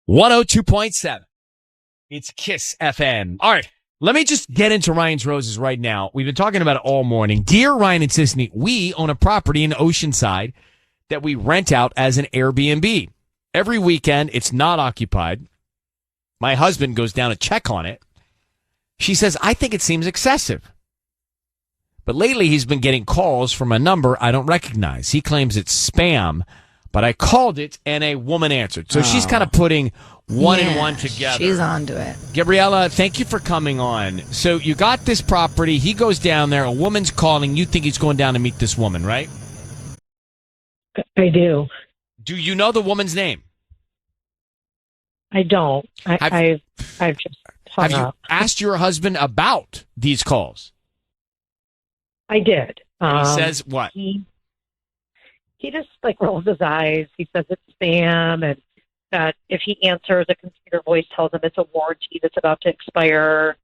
102.7. It's KIIS-FM. All right. Let me just get into Ryan's Roses right now. We've been talking about it all morning. Dear Ryan and Sisney, we own a property in Oceanside that we rent out as an Airbnb. Every weekend, it's not occupied. My husband goes down to check on it. She says, I think it seems excessive. But lately, he's been getting calls from a number I don't recognize. He claims it's spam, but I called it and a woman answered. So she's kind of putting one and one together. She's onto it. Gabriella, thank you for coming on. So you got this property. He goes down there. A woman's calling. You think he's going down to meet this woman, right? I do. Do you know the woman's name? I don't. I've just hung Have you up. asked your husband about these calls? I did. And he says what? He just rolls his eyes. He says it's spam, and that if he answers, a computer voice tells him it's a warranty that's about to expire.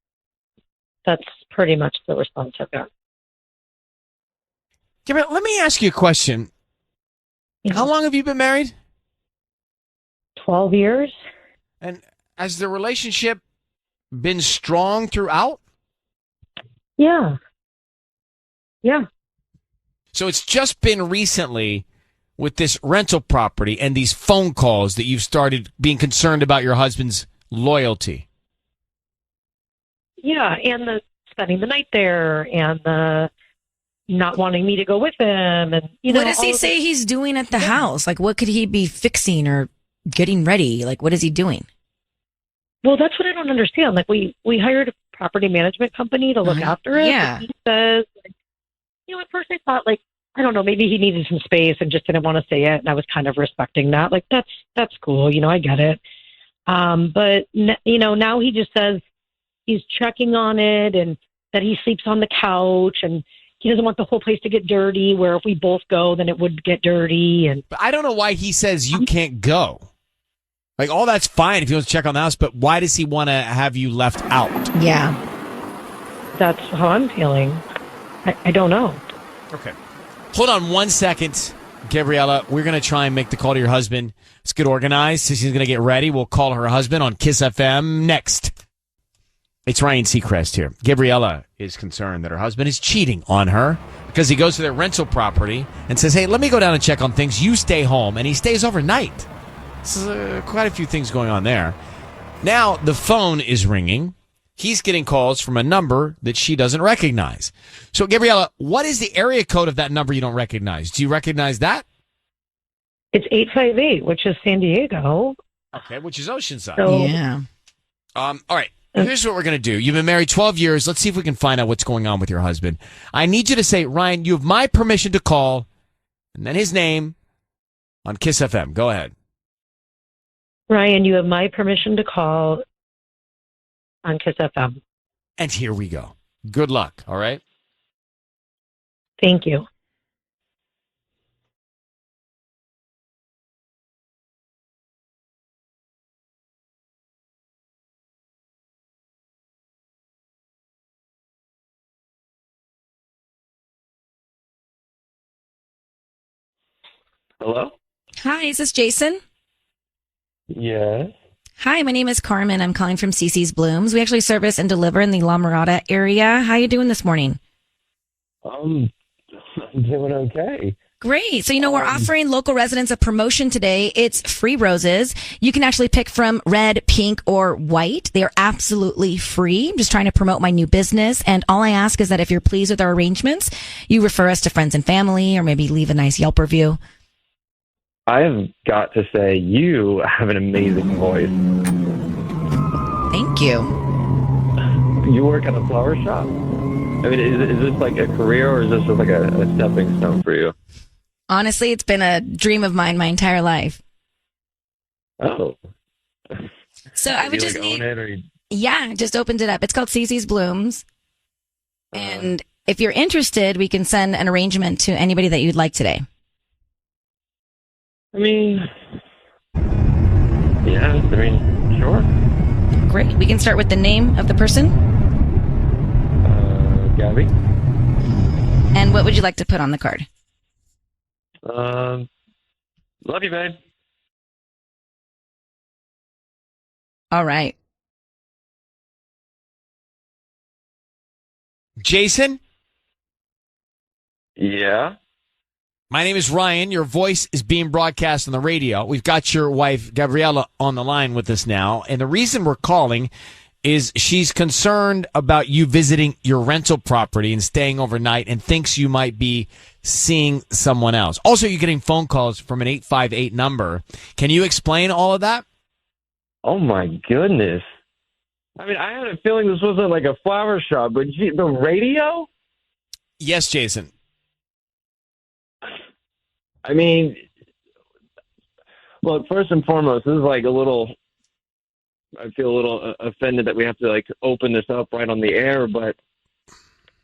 That's pretty much the response I've got. Gabriella, let me ask you a question. Yeah. How long have you been married? 12 years. And has the relationship been strong throughout? Yeah. Yeah. So it's just been recently with this rental property and these phone calls that you've started being concerned about your husband's loyalty. Yeah, and the spending the night there, and the not wanting me to go with him, and What does he say he's doing at the house? Like, what could he be fixing or getting ready? Like, what is he doing? Well, that's what I don't understand. Like, we hired a property management company to look after it. Yeah. He says, at first I thought, I don't know, maybe he needed some space and just didn't want to say it, and I was kind of respecting that. Like, that's cool. I get it. But now he just says he's checking on it, and that he sleeps on the couch, and he doesn't want the whole place to get dirty, where if we both go, then it would get dirty. And But I don't know why he says you can't go. Like, all that's fine if he wants to check on the house, but why does he want to have you left out? Yeah. that's how I'm feeling. I don't know. Okay. Hold on 1 second, Gabriella. We're going to try and make the call to your husband. Let's get organized. She's going to get ready. We'll call her husband on KIIS-FM next. It's Ryan Seacrest here. Gabriella is concerned that her husband is cheating on her because he goes to their rental property and says, hey, let me go down and check on things. You stay home. And he stays overnight. So, quite a few things going on there. Now, the phone is ringing. He's getting calls from a number that she doesn't recognize. So, Gabriella, what is the area code of that number you don't recognize? Do you recognize that? It's 858, which is San Diego. Okay, which is Oceanside. So, Yeah. All right. Here's what we're going to do. You've been married 12 years. Let's see if we can find out what's going on with your husband. I need you to say, Ryan, you have my permission to call, and then his name on KIIS-FM. Go ahead. Ryan, you have my permission to call on KIIS-FM. And here we go. Good luck, all right? Thank you. Hello? Hi, is this Jason? Yes. Hi, my name is Carmen. I'm calling from CC's Blooms. We actually service and deliver in the La Mirada area. How are you doing this morning? I'm doing okay. Great. So, we're offering local residents a promotion today. It's free roses. You can actually pick from red, pink, or white. They are absolutely free. I'm just trying to promote my new business. And all I ask is that if you're pleased with our arrangements, you refer us to friends and family, or maybe leave a nice Yelp review. I have got to say, you have an amazing voice. Thank you. You work at a flower shop? I mean, is this like a career, or is this just like a stepping stone for you? Honestly, it's been a dream of mine my entire life. Oh. So I would just own need... it, or you... Yeah, just opened it up. It's called CC's Blooms. And if you're interested, we can send an arrangement to anybody that you'd like today. I mean, yeah, sure. Great. We can start with the name of the person. Gabby? And what would you like to put on the card? Love you, babe. All right. Jason? Yeah. My name is Ryan. Your voice is being broadcast on the radio. We've got your wife, Gabriella, on the line with us now. And the reason we're calling is she's concerned about you visiting your rental property and staying overnight and thinks you might be seeing someone else. Also, you're getting phone calls from an 858 number. Can you explain all of that? Oh, my goodness. I mean, I had a feeling this wasn't like a flower shop, but the radio? Yes, Jason. I mean, look, first and foremost, this is like I feel a little offended that we have to like open this up right on the air, but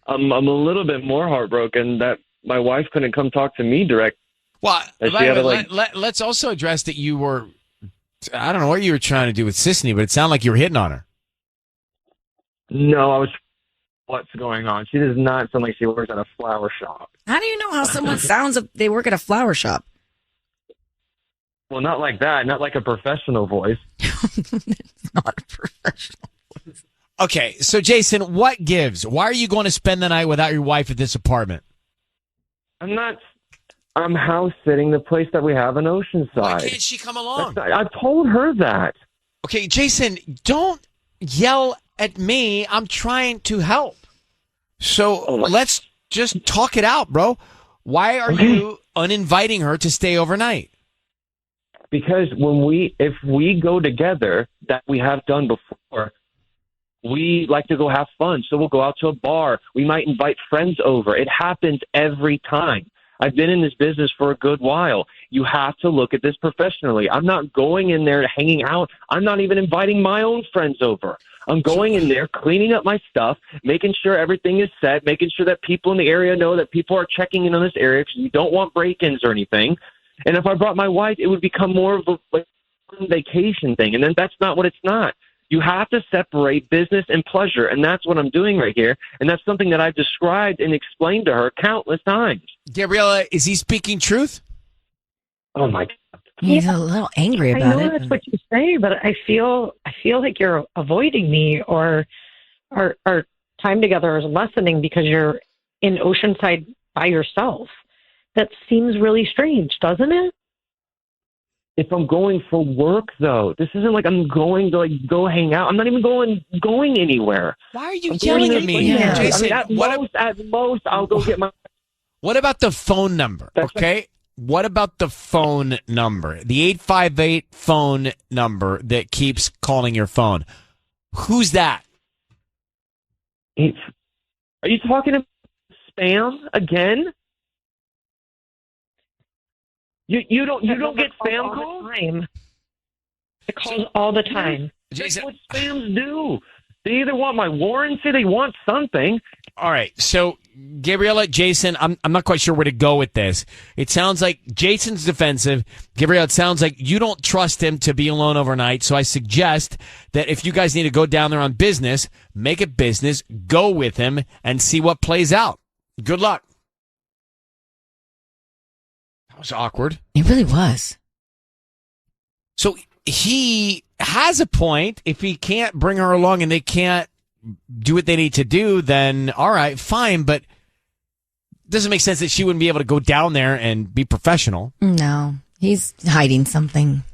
I'm a little bit more heartbroken that my wife couldn't come talk to me direct. Well, That she had to, like- let's also address that you were, I don't know what you were trying to do with Sisney, but it sounded like you were hitting on her. No, I was. What's going on? She does not sound like she works at a flower shop. How do you know how someone sounds if they work at a flower shop? Well, not like that. Not like a professional voice. It's not a professional. Okay, so Jason, what gives? Why are you going to spend the night without your wife at this apartment? I'm not. I'm house sitting the place that we have in Oceanside. Why can't she come along? I've told her that. Okay, Jason, don't yell at me. I'm trying to help. So let's just talk it out, bro. Why are you uninviting her to stay overnight? Because if we go together, that we have done before, we like to go have fun. So we'll go out to a bar. We might invite friends over. It happens every time. I've been in this business for a good while. You have to look at this professionally. I'm not going in there hanging out. I'm not even inviting my own friends over. I'm going in there, cleaning up my stuff, making sure everything is set, making sure that people in the area know that people are checking in on this area because we don't want break-ins or anything. And if I brought my wife, it would become more of a vacation thing. And then that's not what it's not. You have to separate business and pleasure, and that's what I'm doing right here. And that's something that I've described and explained to her countless times. Gabriella, is he speaking truth? Oh, my God. He's a little angry I about know it. that's what you say, but I feel like you're avoiding me, or our time together is lessening because you're in Oceanside by yourself. That seems really strange, doesn't it? If I'm going for work, though, this isn't like I'm going to go hang out. I'm not even going anywhere. Why are you I'm yelling going at me? Yeah. Jason, I mean, at most, I'll go get my. what about the phone number? Okay. What about the phone number? The 858 phone number that keeps calling your phone. Who's that? Are you talking about spam again? You don't get spam calls? It calls all the time. That's Jason, what spams do. They either want my warranty, they want something. all right. So, Gabriella, Jason, I'm not quite sure where to go with this. It sounds like Jason's defensive. Gabriella, it sounds like you don't trust him to be alone overnight. So I suggest that if you guys need to go down there on business, make it business, go with him and see what plays out. Good luck. That was awkward. It really was. So he has a point. If he can't bring her along and they can't do what they need to do, then all right, fine. But it doesn't make sense that she wouldn't be able to go down there and be professional. No, he's hiding something.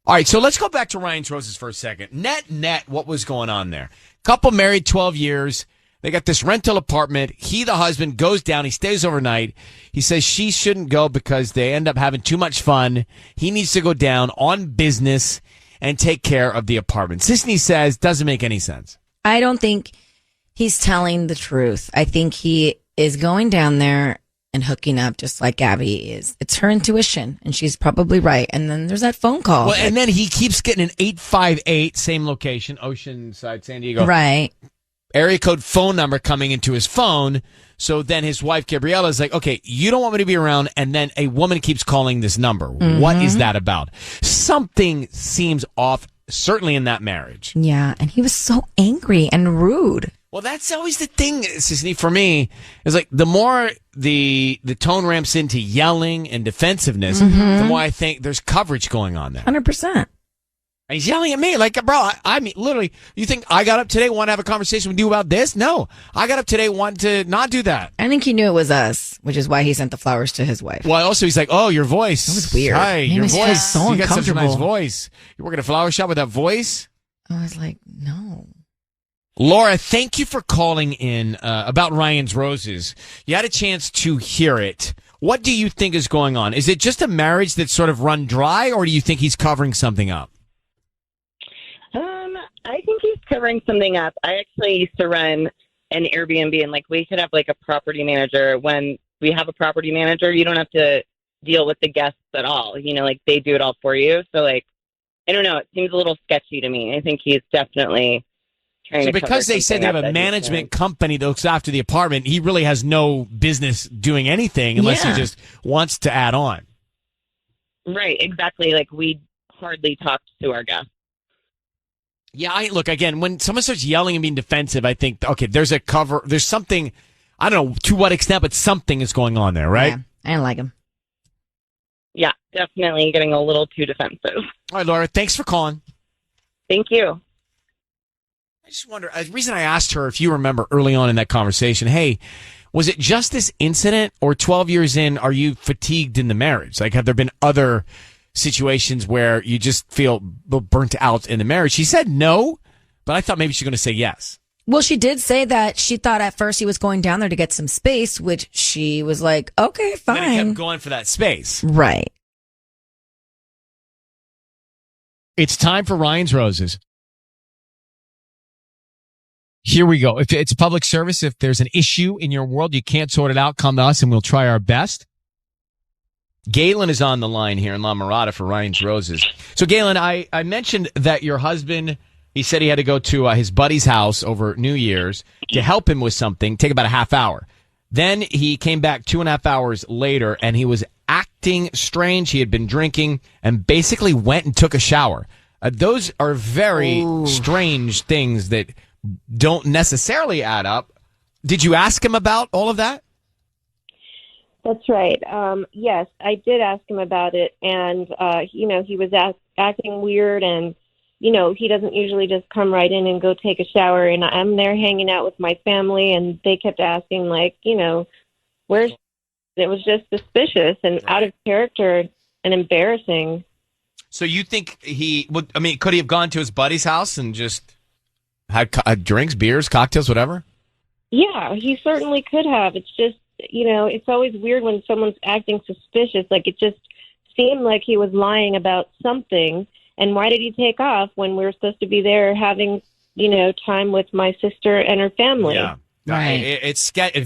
All right, so let's go back to Ryan's Roses for a second. Net, what was going on there? Couple married 12 years. They got this rental apartment. He, the husband, goes down. He stays overnight. He says she shouldn't go because they end up having too much fun. He needs to go down on business and take care of the apartment. Sisney says doesn't make any sense. I don't think he's telling the truth. I think he is going down there and hooking up just like Gabby is. It's her intuition, and she's probably right. And then there's that phone call. Well, and then he keeps getting an 858, same location, Oceanside, San Diego. Right. Area code phone number coming into his phone. So then his wife, Gabriella, is like, okay, you don't want me to be around. And then a woman keeps calling this number. Mm-hmm. What is that about? Something seems off, certainly in that marriage. Yeah. And he was so angry and rude. Well, that's always the thing, Sisney, for me, is like the more the tone ramps into yelling and defensive-ness, the more I think there's coverage going on there. 100%. And he's yelling at me like, bro, I mean, literally, you think I got up today, want to have a conversation with you about this? No, I got up today, want to not do that. I think he knew it was us, which is why he sent the flowers to his wife. Well, also, he's like, oh, your voice. That was weird. Hi, your voice. So you got such a nice uncomfortable. voice. You work at a flower shop with that voice? I was like, no. Laura, thank you for calling in about Ryan's Roses. You had a chance to hear it. What do you think is going on? Is it just a marriage that's sort of run dry, or do you think he's covering something up? I think he's covering something up. I actually used to run an Airbnb, and we could have a property manager. When we have a property manager, you don't have to deal with the guests at all. They do it all for you. So I don't know. It seems a little sketchy to me. I think he's definitely trying to. Because they said they have a management company that looks after the apartment, he really has no business doing anything unless he just wants to add on. Right. Exactly. We hardly talk to our guests. Yeah, look, again, when someone starts yelling and being defensive, I think, okay, there's something, I don't know to what extent, but something is going on there, right? Yeah, I don't like him. Yeah, definitely getting a little too defensive. All right, Laura, thanks for calling. Thank you. I just wonder, the reason I asked her, if you remember early on in that conversation, hey, was it just this incident, or 12 years in, are you fatigued in the marriage? Have there been other situations where you just feel burnt out in the marriage? She said no, but I thought maybe she's going to say yes. Well, she did say that she thought at first he was going down there to get some space, which she was like, okay, fine. Then he kept going for that space. Right. It's time for Ryan's Roses. Here we go. If it's a public service, if there's an issue in your world, you can't sort it out, come to us and we'll try our best. Galen is on the line here in La Mirada for Ryan's Roses. So, Galen, I mentioned that your husband, he said he had to go to his buddy's house over New Year's to help him with something, take about a half hour. Then he came back 2.5 hours later, and he was acting strange. He had been drinking and basically went and took a shower. Those are very strange things that don't necessarily add up. Did you ask him about all of that? That's right. Yes, I did ask him about it, and he was acting weird, and he doesn't usually just come right in and go take a shower. And I'm there hanging out with my family, and they kept asking, where's? It was just suspicious and out of character and embarrassing. So you think he would? I mean, could he have gone to his buddy's house and just had drinks, beers, cocktails, whatever? Yeah, he certainly could have. It's just, it's always weird when someone's acting suspicious. It just seemed like he was lying about something. And why did he take off when we were supposed to be there having, time with my sister and her family? Yeah. Right. It's sketchy.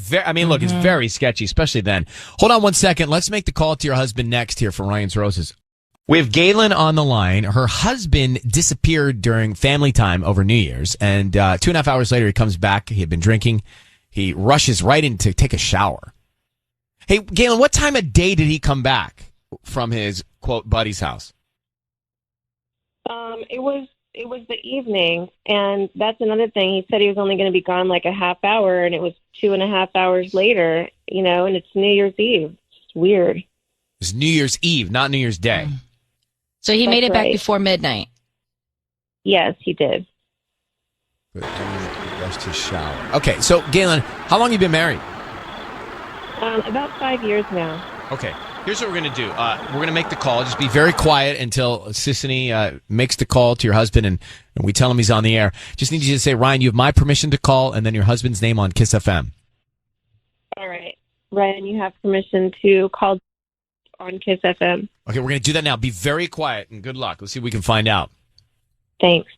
Look, it's very sketchy, especially then. Hold on 1 second. Let's make the call to your husband next here for Ryan's Roses. We have Galen on the line. Her husband disappeared during family time over New Year's, and 2.5 hours later, he comes back. He had been drinking. He rushes right in to take a shower. Hey, Galen, what time of day did he come back from his, quote, buddy's house? It was the evening, and that's another thing. He said he was only going to be gone a half hour, and it was 2.5 hours later, and it's New Year's Eve. It's weird. It's New Year's Eve, not New Year's Day. So he made it back right. before midnight. Yes, he did. Rushed his shower. Okay, so Galen, how long have you been married? About 5 years now. Okay, here's what we're going to do. We're going to make the call. Just be very quiet until Sissany makes the call to your husband, and we tell him he's on the air. Just need you to say, Ryan, you have my permission to call, and then your husband's name on KIIS FM. All right. Ryan, you have permission to call on KIIS FM. Okay, we're going to do that now. Be very quiet, and good luck. Let's see if we can find out. Thanks.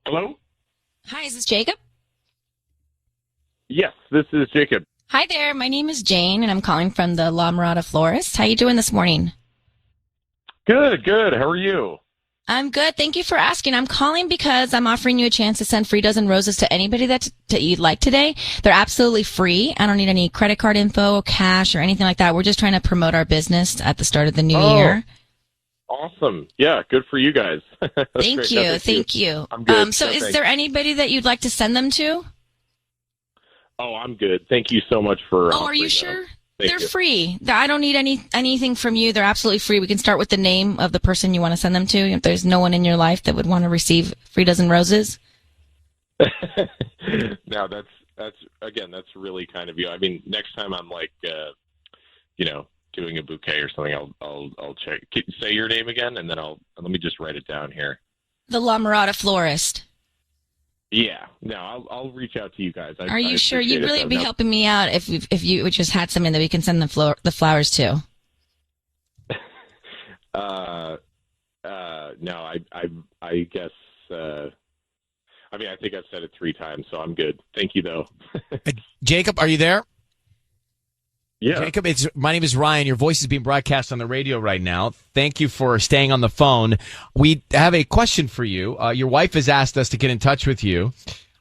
Hello? Hi, is this Jacob? Yes, this is Jacob. Hi there. My name is Jane, and I'm calling from the La Mirada Florist. How you doing this morning? Good. How are you? I'm good. Thank you for asking. I'm calling because I'm offering you a chance to send free dozen roses to anybody that you'd like today. They're absolutely free. I don't need any credit card info, cash, or anything like that. We're just trying to promote our business at the start of the new year. Awesome. Yeah, good for you guys. That's Thank great. you. No, Thank you. I'm good. So No, is thanks. there anybody that you'd like to send them to? Oh, I'm good. Thank you so much for Oh, are you offering sure? them. Thank They're you. free. I don't need anything from you. They're absolutely free. We can start with the name of the person you want to send them to. If there's no one in your life that would want to receive free dozen roses. No, that's really kind of you. I mean, next time I'm like, doing a bouquet or something, I'll check. Say your name again, and then let me just write it down here. The La Mirada florist. Yeah, no, I'll reach out to you guys. Are you sure? appreciate You'd it, really though. be No. helping me out if you just had something that we can send the flowers to. No, I guess. I mean, I think I've said it 3 times, so I'm good. Thank you, though. Jacob, are you there? Yeah. Jacob, my name is Ryan. Your voice is being broadcast on the radio right now. Thank you for staying on the phone. We have a question for you. Your wife has asked us to get in touch with you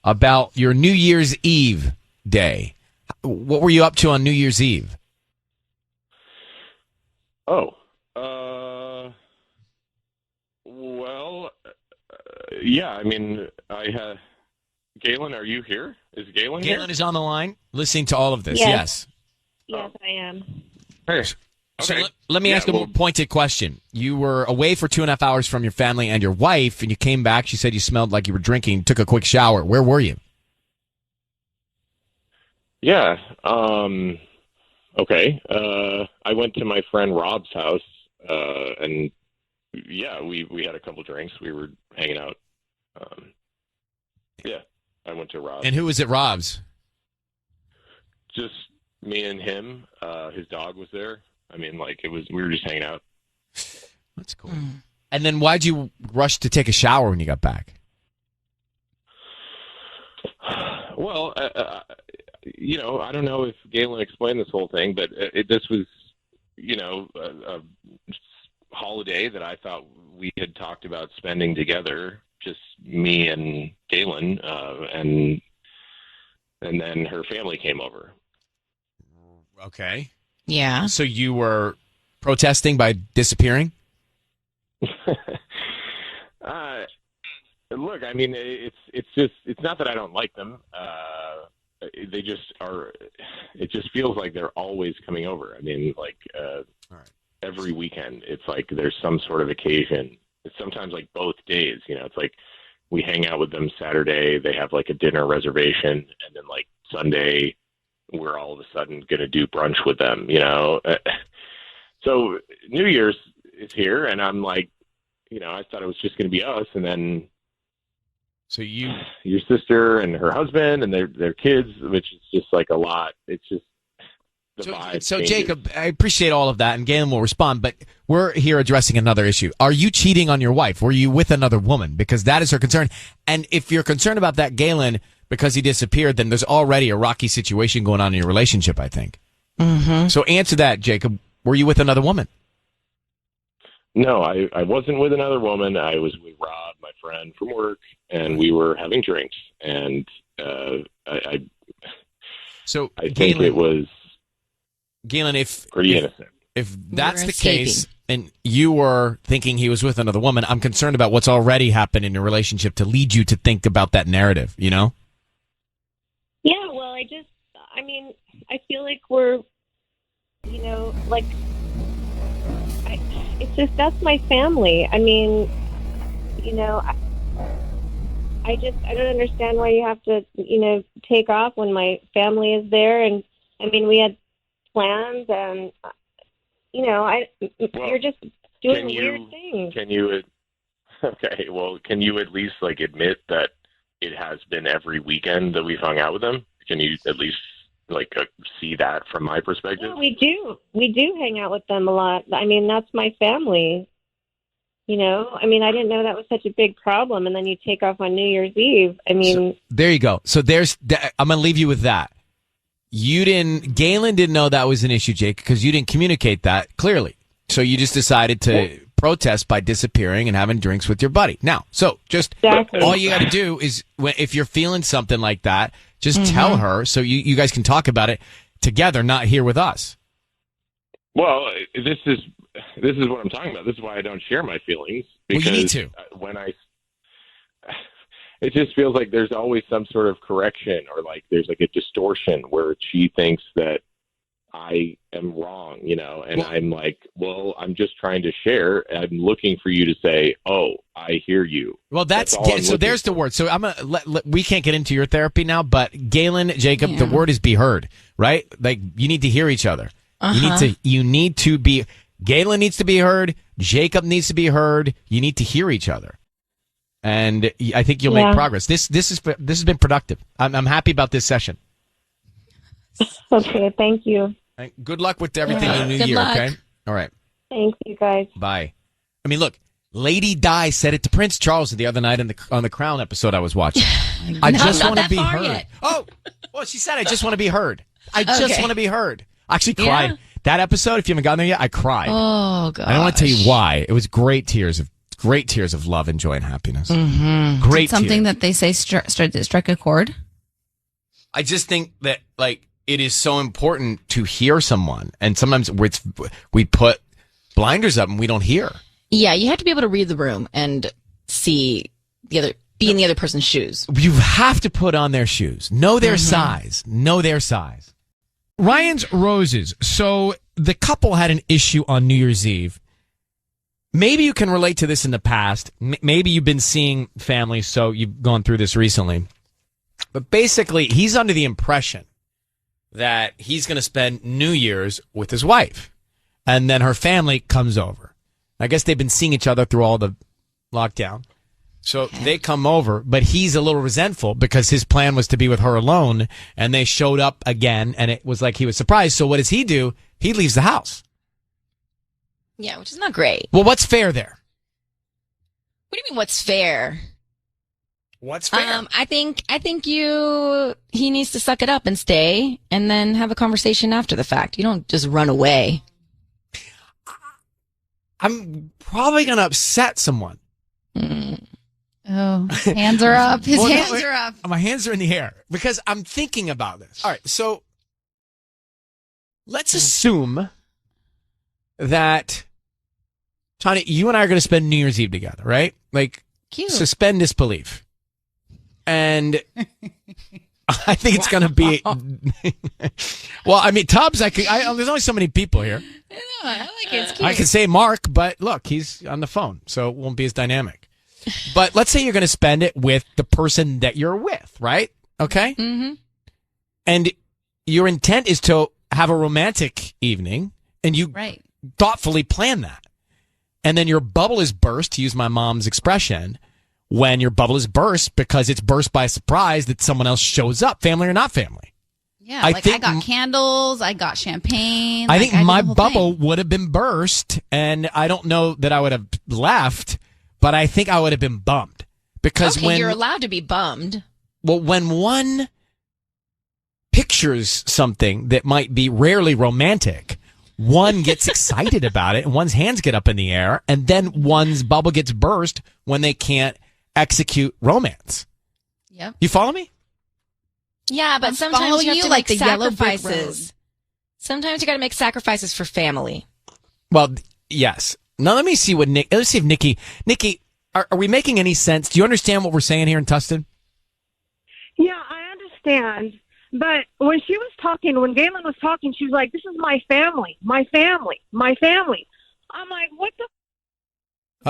about your New Year's Eve day. What were you up to on New Year's Eve? Oh. Yeah. I mean, Galen, are you here? Is Galen here? Galen is on the line, listening to all of this. Yes. Yes. Yes, I am. Hey. So Okay. let me ask a more pointed question. You were away for 2.5 hours from your family and your wife, and you came back. She said you smelled like you were drinking, took a quick shower. Where were you? Yeah. Okay. I went to my friend Rob's house, and yeah, we had a couple drinks. We were hanging out. Yeah, I went to Rob's. And who was at Rob's? Just me and him. His dog was there. I mean, we were just hanging out. That's cool. And then why'd you rush to take a shower when you got back? Well, I don't know if Galen explained this whole thing, but this was, a holiday that I thought we had talked about spending together, just me and Galen, and then her family came over. Okay. Yeah. So you were protesting by disappearing? Look, I mean, it's not that I don't like them. They just are. It just feels like they're always coming over. I mean, All right. every weekend, it's like there's some sort of occasion. It's sometimes like both days. It's like we hang out with them Saturday. They have like a dinner reservation, and then like Sunday, we're all of a sudden going to do brunch with them. So New Year's is here, and I'm like, I thought it was just going to be us, and then. So you Your sister and her husband and their kids, which is just like a lot. It's just the vibe. So changes. Jacob, I appreciate all of that, and Galen will respond, but we're here addressing another issue. Are you cheating on your wife? Were you with another woman? Because that is her concern. And if you're concerned about that, Galen, because he disappeared, then there's already a rocky situation going on in your relationship, I think. Mm-hmm. So answer that, Jacob. Were you with another woman? No, I wasn't with another woman. I was with Rob, my friend from work, and we were having drinks. And I think it was Galen, pretty innocent. if that's were the escaping. case, and you were thinking he was with another woman, I'm concerned about what's already happened in your relationship to lead you to think about that narrative, Yeah, well, I feel like we're, it's just, that's my family. I don't understand why you have to, take off when my family is there. And we had plans and, you're just doing weird things. Can you? Okay. Well, can you at least admit that it has been every weekend that we've hung out with them? Can you at least see that from my perspective? Yeah, we do. We do hang out with them a lot. That's my family. I didn't know that was such a big problem. And then you take off on New Year's Eve. So, there you go. So I'm going to leave you with that. Galen didn't know that was an issue, Jake, because you didn't communicate that clearly. So you just decided to protest by disappearing and having drinks with your buddy. Now, so just Exactly. all you got to do is if you're feeling something like that, just tell her so you guys can talk about it together, not here with us. Well, this is this is what I'm talking about. This is why I don't share my feelings. Well, Because you need to. It just feels like there's always some sort of correction, or like there's like a distortion where she thinks that I am wrong, and I'm like, well, I'm just trying to share. I'm looking for you to say, oh, I hear you. Well, That's all I'm so there's the looking word. So I'm gonna we can't get into your therapy now, but Galen, Jacob, the word is be heard, right? Like you need to hear each other. You need to be. Galen needs to be heard. Jacob needs to be heard. You need to hear each other, and I think you'll make progress. This has been productive. I'm happy about this session. Okay, thank you. Good luck with everything in the new year. luck. Okay. All right. Thank you, guys. Bye. I mean, look, Lady Di said it to Prince Charles the other night on the Crown episode I was watching. I just want to be heard. Yet. Oh, well, she said, I just want to be heard. I just want to be heard. I actually cried. Yeah? That episode, if you haven't gotten there yet, I cried. Oh, God. I don't want to tell you why. It was great tears of love and joy and happiness. Mm-hmm. Great something tears. that they say strike a chord. I just think that, like, it is so important to hear someone. And sometimes we put blinders up and we don't hear. Yeah, you have to be able to read the room and be in the other person's shoes. You have to put on their shoes. Know their size. Know their size. Ryan's Roses. So the couple had an issue on New Year's Eve. Maybe you can relate to this in the past. Maybe you've been seeing families, so you've gone through this recently. But basically, he's under the impression that he's going to spend New Year's with his wife. And then her family comes over. I guess they've been seeing each other through all the lockdown. So they come over, but he's a little resentful because his plan was to be with her alone, and they showed up again, and it was like he was surprised. So what does he do? He leaves the house. Yeah, which is not great. Well, what's fair there? What do you mean, what's fair? What's fair? I think he needs to suck it up and stay and then have a conversation after the fact. You don't just run away. I'm probably going to upset someone. Oh, hands are up. His hands are up. My hands are in the air because I'm thinking about this. All right, so let's assume that, Tanya, you and I are going to spend New Year's Eve together, right? Like, Cute. suspend disbelief. And I think it's going to be. Well, I mean, Tubbs, there's only so many people here. I like it. It's cute. I can say Mark, but look, he's on the phone, so it won't be as dynamic. But let's say you're going to spend it with the person that you're with, right? Okay? Mm-hmm. And your intent is to have a romantic evening, and you thoughtfully plan that. And then your bubble is burst, to use my mom's expression, when your bubble is burst because it's burst by surprise that someone else shows up, family or not family. Yeah, I got candles, I got champagne. I think did my the whole bubble thing. would have been burst, and I don't know that I would have left, but I think I would have been bummed. Because okay, when you're allowed to be bummed. Well, when one pictures something that might be rarely romantic, one gets excited about it, and one's hands get up in the air, and then one's bubble gets burst when they can't execute romance. Yep. You follow me? Yeah, but I'm sometimes following you have you to like make the yellow brick sacrifices. Sometimes you got to make sacrifices for family. Well, yes. Now let's see if Nikki, are we making any sense? Do you understand what we're saying here in Tustin? Yeah, I understand. But when Galen was talking, she was like, "This is my family, my family, my family." I'm like, "What the?"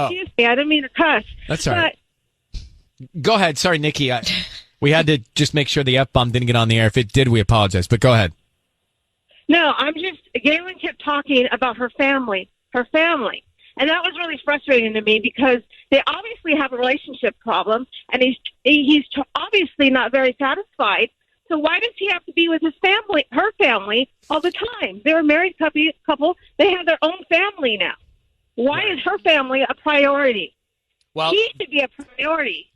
Excuse me, I didn't mean to cuss. That's all right. Go ahead. Sorry, Nikki. We had to just make sure the F-bomb didn't get on the air. If it did, we apologize. But go ahead. No, Galen kept talking about her family. And that was really frustrating to me because they obviously have a relationship problem, and he's obviously not very satisfied. So why does he have to be with her family, all the time? They're a married couple. They have their own family now. Why is her family a priority? Well, he should be a priority.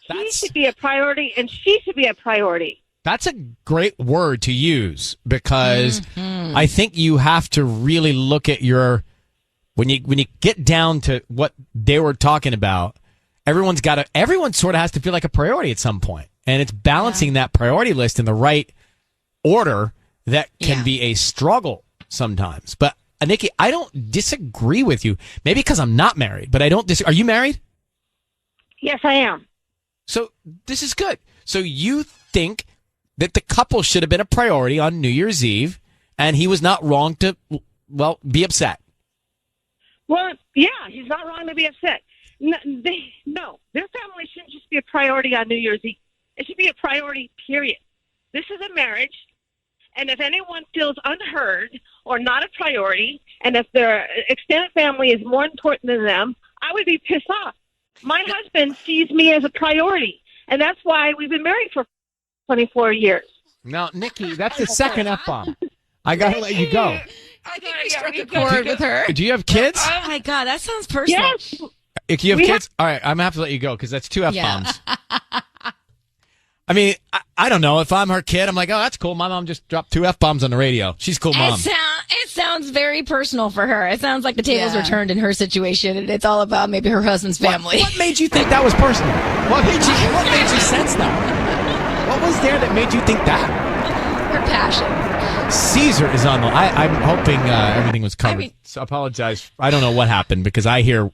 He should be a priority, and she should be a priority. That's a great word to use because I think you have to really look at when you get down to what they were talking about. Everyone sort of has to feel like a priority at some point, and it's balancing that priority list in the right order that can be a struggle sometimes. But Nikki, I don't disagree with you. Maybe because I'm not married, but I don't disagree. Are you married? Yes, I am. So this is good. So you think that the couple should have been a priority on New Year's Eve, and he was not wrong to, well, be upset. Well, yeah, he's not wrong to be upset. No, their family shouldn't just be a priority on New Year's Eve. It should be a priority, period. This is a marriage, and if anyone feels unheard or not a priority, and if their extended family is more important than them, I would be pissed off. My husband sees me as a priority, and that's why we've been married for 24 years. Now, Nikki, that's the second F-bomb. I got to let you go. I think we struck a chord with her. Do you have kids? Oh my God, that sounds personal. Yes. If you have kids, all right, I'm going to have to let you go because that's 2 F-bombs. Yeah. I mean, I don't know. If I'm her kid, I'm like, oh, that's cool. My mom just dropped 2 F-bombs on the radio. She's a cool mom. It sounds very personal for her. It sounds like the tables Yeah. were turned in her situation, and it's all about maybe her husband's family. What made you think that was personal? What made you sense that? What was there that made you think that? Her passion. Caesar is on the. I'm hoping everything was covered. So I apologize. I don't know what happened because I hear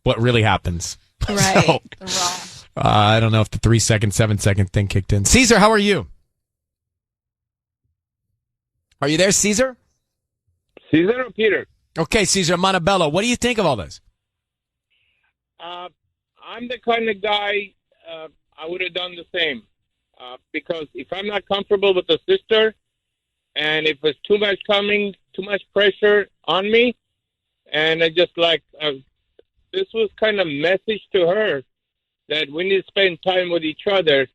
what really happens. Right. So, I don't know if the 3-second, 7-second thing kicked in. Caesar, how are you? Are you there, Caesar? Caesar or Peter? Okay, Caesar Montebello. What do you think of all this? I'm the kind of guy I would have done the same. Because if I'm not comfortable with the sister, and if it's too much pressure on me, and I just like, this was kind of message to her that we need to spend time with each other,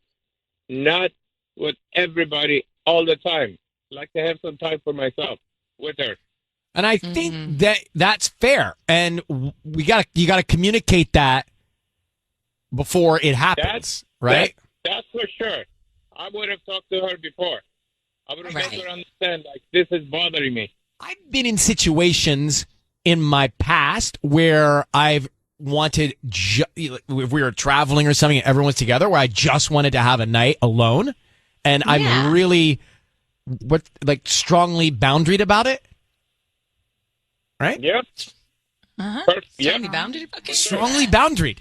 not with everybody all the time. I like to have some time for myself with her. And I think that's fair. And you got to communicate that before it happens, right? That's for sure. I would have talked to her before. I would have made her understand, like, this is bothering me. I've been in situations in my past where I've wanted, if we were traveling or something and everyone's together, where I just wanted to have a night alone. And I'm really, strongly boundaried about it. Right? Yep. Strongly boundaried? Okay. Strongly boundaried.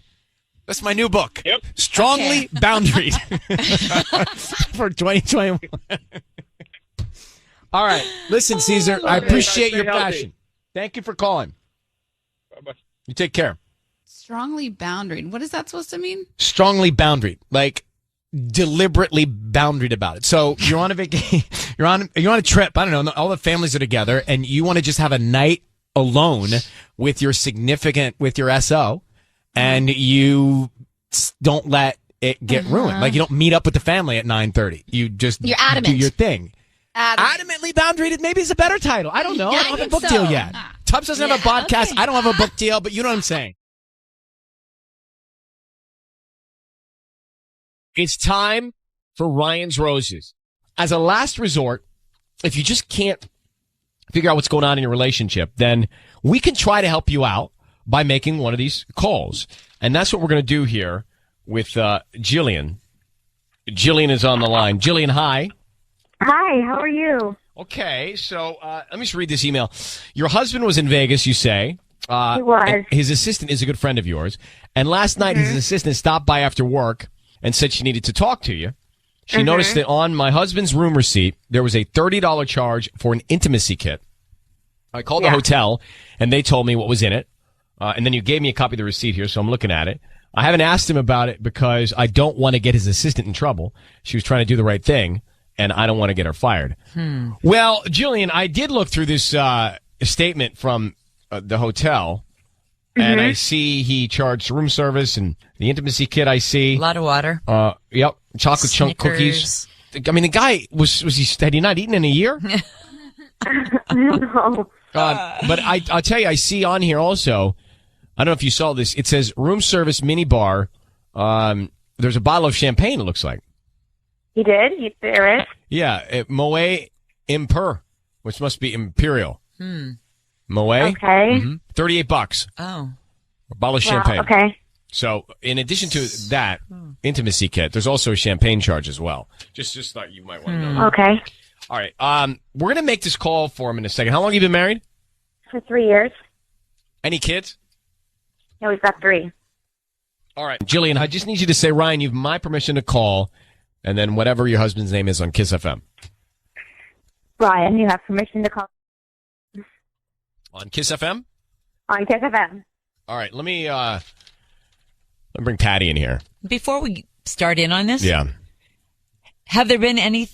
That's my new book. Yep. Strongly boundaried for 2021. All right. Listen, Caesar, I appreciate your passion. Thank you for calling. Bye-bye. You take care. Strongly boundaried. What is that supposed to mean? Strongly boundaried. Like deliberately boundaried about it. So you're on a vacation, you're on a trip, I don't know, all the families are together and you want to just have a night alone with your SO, and you don't let it get ruined. Like you don't meet up with the family at 9:30. You're adamant. Do your thing. Adamantly Boundaried maybe is a better title. I don't know. I don't have a book deal yet. Tubbs doesn't have a podcast. Okay. I don't have a book deal, but you know what I'm saying. It's time for Ryan's Roses. As a last resort, if you just can't figure out what's going on in your relationship, then we can try to help you out by making one of these calls. And that's what we're going to do here with Jillian. Jillian is on the line. Jillian, hi. Hi, how are you? Okay, so let me just read this email. Your husband was in Vegas, you say. He was. His assistant is a good friend of yours. And last night, his assistant stopped by after work and said she needed to talk to you. She noticed that on my husband's room receipt, there was a $30 charge for an intimacy kit. I called the hotel, and they told me what was in it. And then you gave me a copy of the receipt here, so I'm looking at it. I haven't asked him about it because I don't want to get his assistant in trouble. She was trying to do the right thing, and I don't want to get her fired. Well, Jillian, I did look through this statement from the hotel, and I see he charged room service and the intimacy kit. I see A lot of water. Yep, chocolate chunk cookies. I mean, the guy had he not eaten in a year? No. But I'll tell you, I see on here also. I don't know if you saw this. It says room service mini bar. There's a bottle of champagne. It looks like. He did? There is? Yeah, Moet Imper, which must be Imperial. Moet. Okay. $38. Oh. A bottle of champagne. Okay. So, in addition to that intimacy kit, there's also a champagne charge as well. Just thought you might want to know. Okay. All right. We're going to make this call for him in a second. How long have you been married? For 3 years. Any kids? Yeah, we've got 3. All right. Jillian, I just need you to say, Ryan, you have my permission to call, and then whatever your husband's name is on KIIS FM. Ryan, you have permission to call On KIIS FM? on KIIS FM. All right. Let me bring Patty in here. Before we start in on this, Yeah. have there been any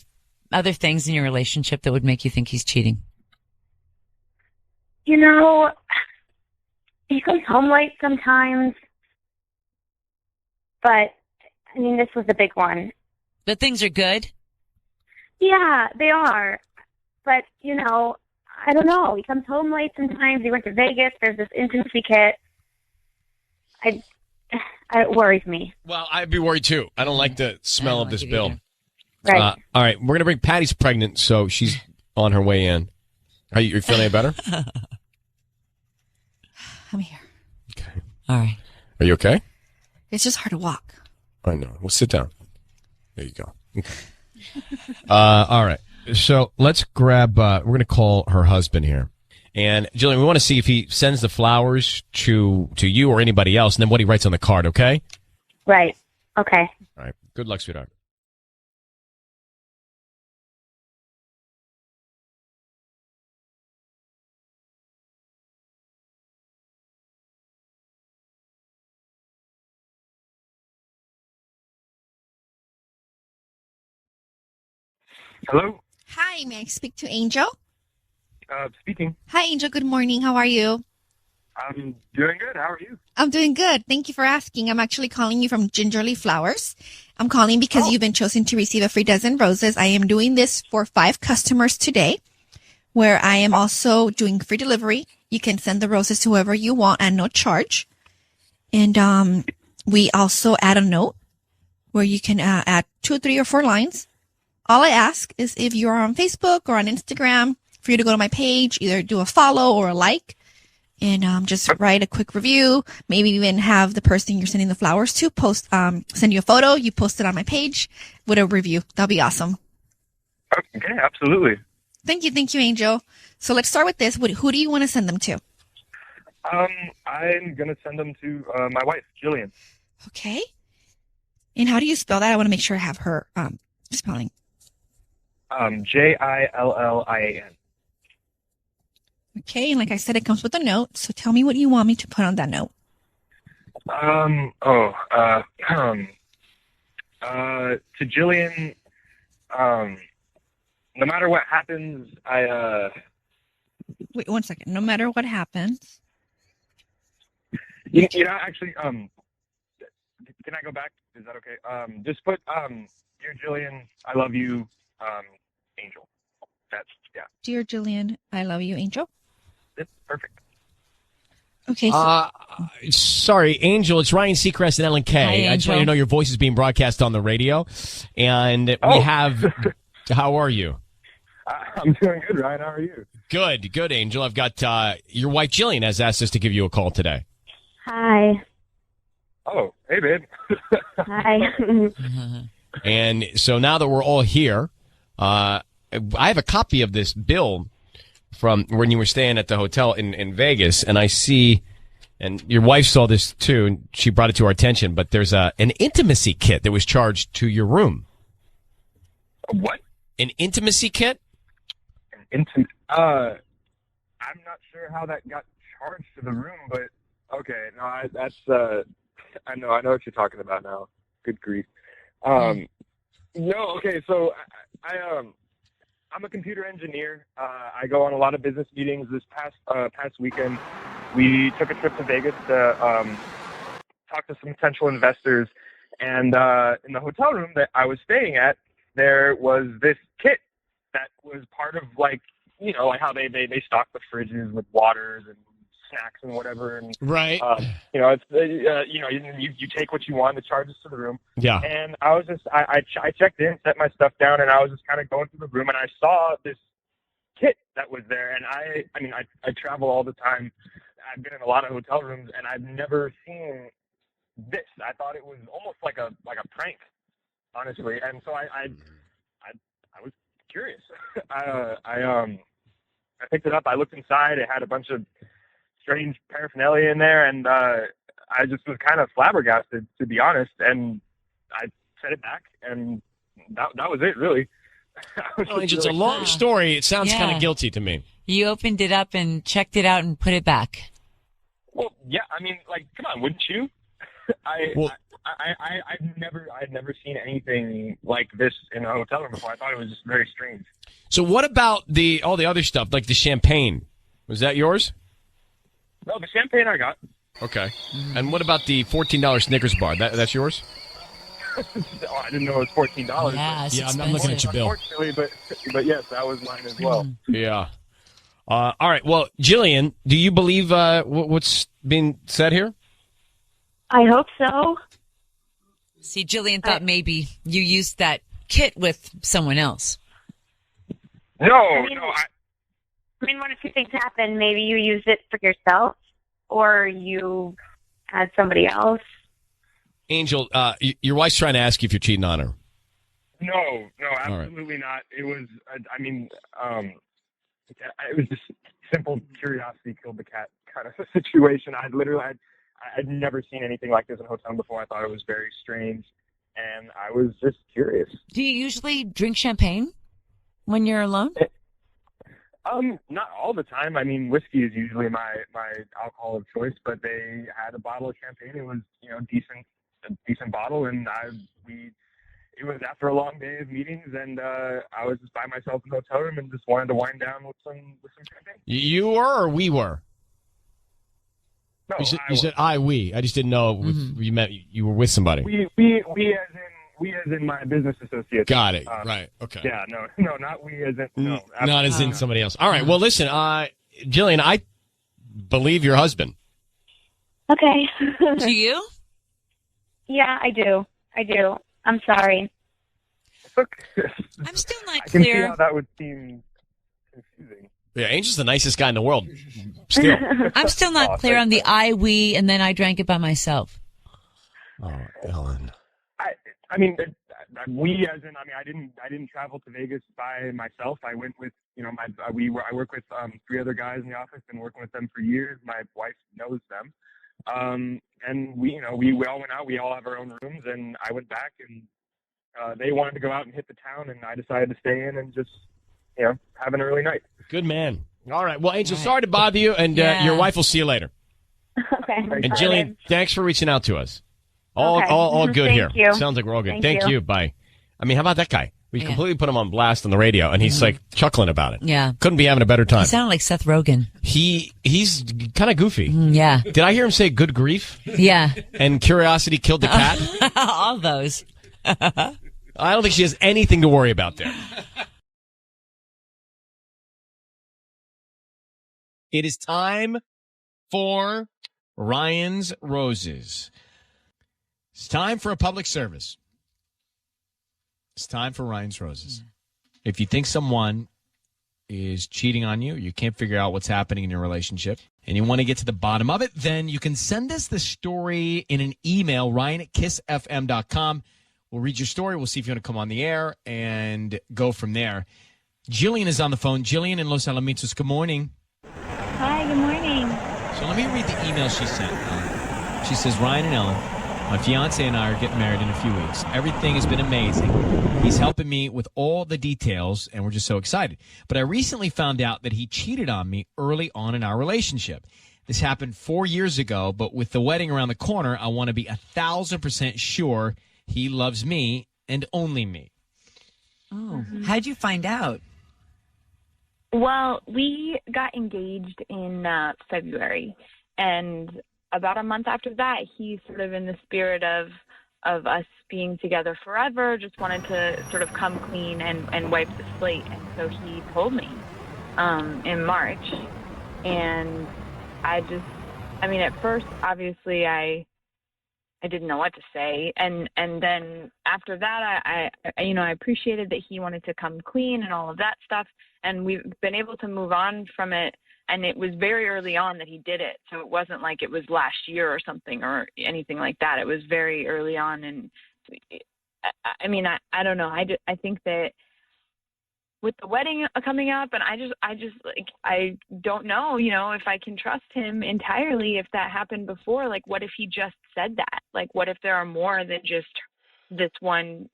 other things in your relationship that would make you think he's cheating? You know, he comes home late sometimes, but, I mean, this was a big one. But things are good? Yeah, they are. But, you know, I don't know. He comes home late sometimes. He went to Vegas. There's this intimacy kit. It worries me. Well, I'd be worried, too. I don't like the smell of this bill. Right. All right. We're going to bring Patty's pregnant, so she's on her way in. Are you feeling any better? I'm here. Okay. All right. Are you okay? It's just hard to walk. I know. Well, sit down. There you go. Okay. All right. So let's grab, we're going to call her husband here. And Jillian, we want to see if he sends the flowers to you or anybody else, and then what he writes on the card, okay? Right. Okay. All right. Good luck, sweetheart. Hello? Hi, may I speak to Angel? Speaking. Hi, Angel. Good morning. How are you? I'm doing good. How are you? I'm doing good. Thank you for asking. I'm actually calling you from Gingerly Flowers. I'm calling because you've been chosen to receive a free dozen roses. I am doing this for 5 customers today, where I am also doing free delivery. You can send the roses to whoever you want at no charge. And we also add a note where you can add 2, 3, or 4 lines. All I ask is if you're on Facebook or on Instagram, for you to go to my page, either do a follow or a like, and just write a quick review. Maybe even have the person you're sending the flowers to send you a photo. You post it on my page with a review. That'll be awesome. Okay, absolutely. Thank you, Angel. So let's start with this. Who do you want to send them to? I'm gonna send them to my wife, Jillian. Okay. And how do you spell that? I want to make sure I have her spelling. Jillian. Okay, and like I said, it comes with a note. So tell me what you want me to put on that note. To Jillian, no matter what happens, Wait 1 second. No matter what happens. you know, actually, can I go back? Is that okay? Just put, dear Jillian, I love you, Angel. That's, yeah. Dear Jillian, I love you, Angel. It's perfect. Okay. Sorry, Angel. It's Ryan Seacrest and K. Hi, I just want you to know your voice is being broadcast on the radio, and we have. How are you? I'm doing good, Ryan. How are you? Good, Angel. I've got your wife Jillian has asked us to give you a call today. Hi. Oh, hey, babe. Hi. And so now that we're all here, I have a copy of this bill from when you were staying at the hotel in Vegas, and I see, and your wife saw this too, and she brought it to our attention, but there's an intimacy kit that was charged to your room. What? An intimacy kit? I'm not sure how that got charged to the room, but okay. No, I know what you're talking about now. Good grief. No, okay. So I'm a computer engineer. I go on a lot of business meetings. This past weekend, we took a trip to Vegas to talk to some potential investors. And in the hotel room that I was staying at, there was this kit that was part of, like, you know, like how they stock the fridges with waters and snacks and whatever. And right. You know, it's you know, you take what you want, the charges to the room. Yeah. And I was just I checked in, set my stuff down, and I was just kind of going through the room, and I saw this kit that was there. And I mean I travel all the time. I've been in a lot of hotel rooms, and I've never seen this. I thought it was almost like a prank, honestly. And so I was curious. picked it up. I looked inside. It had a bunch of strange paraphernalia in there, and I just was kind of flabbergasted, to be honest. And I set it back, and that was it, really. Well, it's a long story. It sounds kind of guilty to me. You opened it up and checked it out and put it back. Well, yeah. I mean, like, come on, wouldn't you? I'd never seen anything like this in a hotel room before. I thought it was just very strange. So what about all the other stuff, like the champagne? Was that yours? No, the champagne I got. Okay. And what about the $14 Snickers bar? That's yours? Oh, I didn't know it was $14. Yeah, I'm looking at your bill. Unfortunately, but yes, that was mine as well. Yeah. All right. Well, Jillian, do you believe what's being said here? I hope so. See, Jillian thought maybe you used that kit with someone else. No, I mean, one of two things happened. Maybe you used it for yourself, or you had somebody else. Angel, your wife's trying to ask you if you're cheating on her. No, absolutely not. It was, it was just simple curiosity killed the cat kind of a situation. I'd never seen anything like this in a hotel before. I thought it was very strange, and I was just curious. Do you usually drink champagne when you're alone? Not all the time. I mean, whiskey is usually my alcohol of choice, but they had a bottle of champagne. It was, a decent bottle, and it was after a long day of meetings, and I was just by myself in the hotel room and just wanted to wind down with some champagne. You were, or we were? No, you said we. I just didn't know you meant you were with somebody. We as in my business associates. Got it. Right. Okay. Yeah. No, not we as in no. Not as in somebody else. All right. Well, listen, Jillian, I believe your husband. Okay. Do you? Yeah, I do. I'm sorry. I'm still not I can see clear. how that would seem confusing. Yeah, Angel's the nicest guy in the world. Still. I'm still not clear on the we, and then I drank it by myself. Oh, Ellen. I mean, I didn't travel to Vegas by myself. I went with, I work with 3 other guys in the office. Been working with them for years. My wife knows them. And we all went out. We all have our own rooms, and I went back, and they wanted to go out and hit the town, and I decided to stay in and just, have an early night. Good man. All right. Well, Angel, sorry to bother you, and your wife will see you later. Okay. And Jillian, thanks for reaching out to us. All good here. You. Sounds like we're all good. Thank Thank you. Bye. I mean, how about that guy? We completely put him on blast on the radio, and he's like chuckling about it. Yeah. Couldn't be having a better time. He sounded like Seth Rogen. He's kind of goofy. Yeah. Did I hear him say good grief? Yeah. And curiosity killed the cat? All those. I don't think she has anything to worry about there. It is time for Ryan's Roses. It's time for a public service. It's time for Ryan's Roses. If you think someone is cheating on you, you can't figure out what's happening in your relationship, and you want to get to the bottom of it, then you can send us the story in an email, ryan@KIIS-FM.com. We'll read your story. We'll see if you want to come on the air and go from there. Jillian is on the phone. Jillian in Los Alamitos, good morning. Hi, good morning. So let me read the email she sent. She says, Ryan and Ellen, my fiancé and I are getting married in a few weeks. Everything has been amazing. He's helping me with all the details, and we're just so excited. But I recently found out that he cheated on me early on in our relationship. This happened 4 years ago, but with the wedding around the corner, I want to be 1,000% sure he loves me and only me. Oh, how'd you find out? Well, we got engaged in February, and about a month after that, he sort of in the spirit of us being together forever, just wanted to sort of come clean and wipe the slate. And so he told me in March, and at first, obviously, I didn't know what to say, and then after that, I appreciated that he wanted to come clean and all of that stuff, and we've been able to move on from it. And it was very early on that he did it, so it wasn't like it was last year or something or anything like that. It was very early on, and I don't know. I think that with the wedding coming up, and I just like, I don't know, if I can trust him entirely if that happened before. Like, what if he just said that? Like, what if there are more than just this one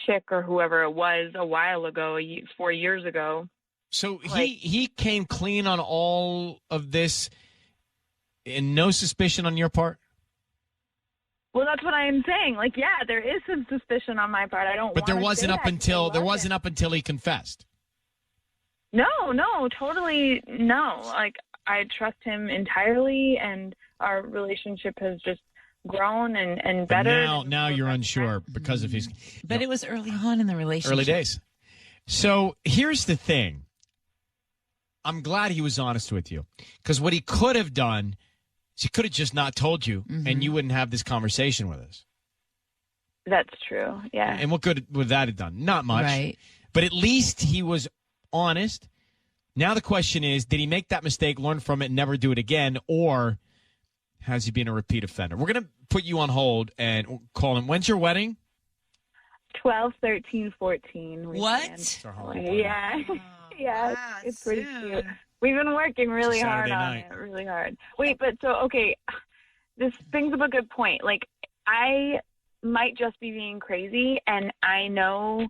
chick or whoever it was a while ago, 4 years ago? So he came clean on all of this and no suspicion on your part? Well, that's what I am saying. Like, yeah, there is some suspicion on my part. I don't. But there wasn't up until he confessed. No, totally no. Like, I trust him entirely, and our relationship has just grown and better. But now you're unsure because of his. But it was early on in the relationship. Early days. So here's the thing. I'm glad he was honest with you, because what he could have done is he could have just not told you, and you wouldn't have this conversation with us. That's true. Yeah. And what good would that have done? Not much. Right. But at least he was honest. Now the question is, did he make that mistake, learn from it, and never do it again, or has he been a repeat offender? We're going to put you on hold and call him. When's your wedding? 12, 13, 14. What? Yeah. Yeah, it's pretty cute. We've been working really hard on it, really hard. Wait, but so, okay, this brings up a good point. Like, I might just be being crazy, and I know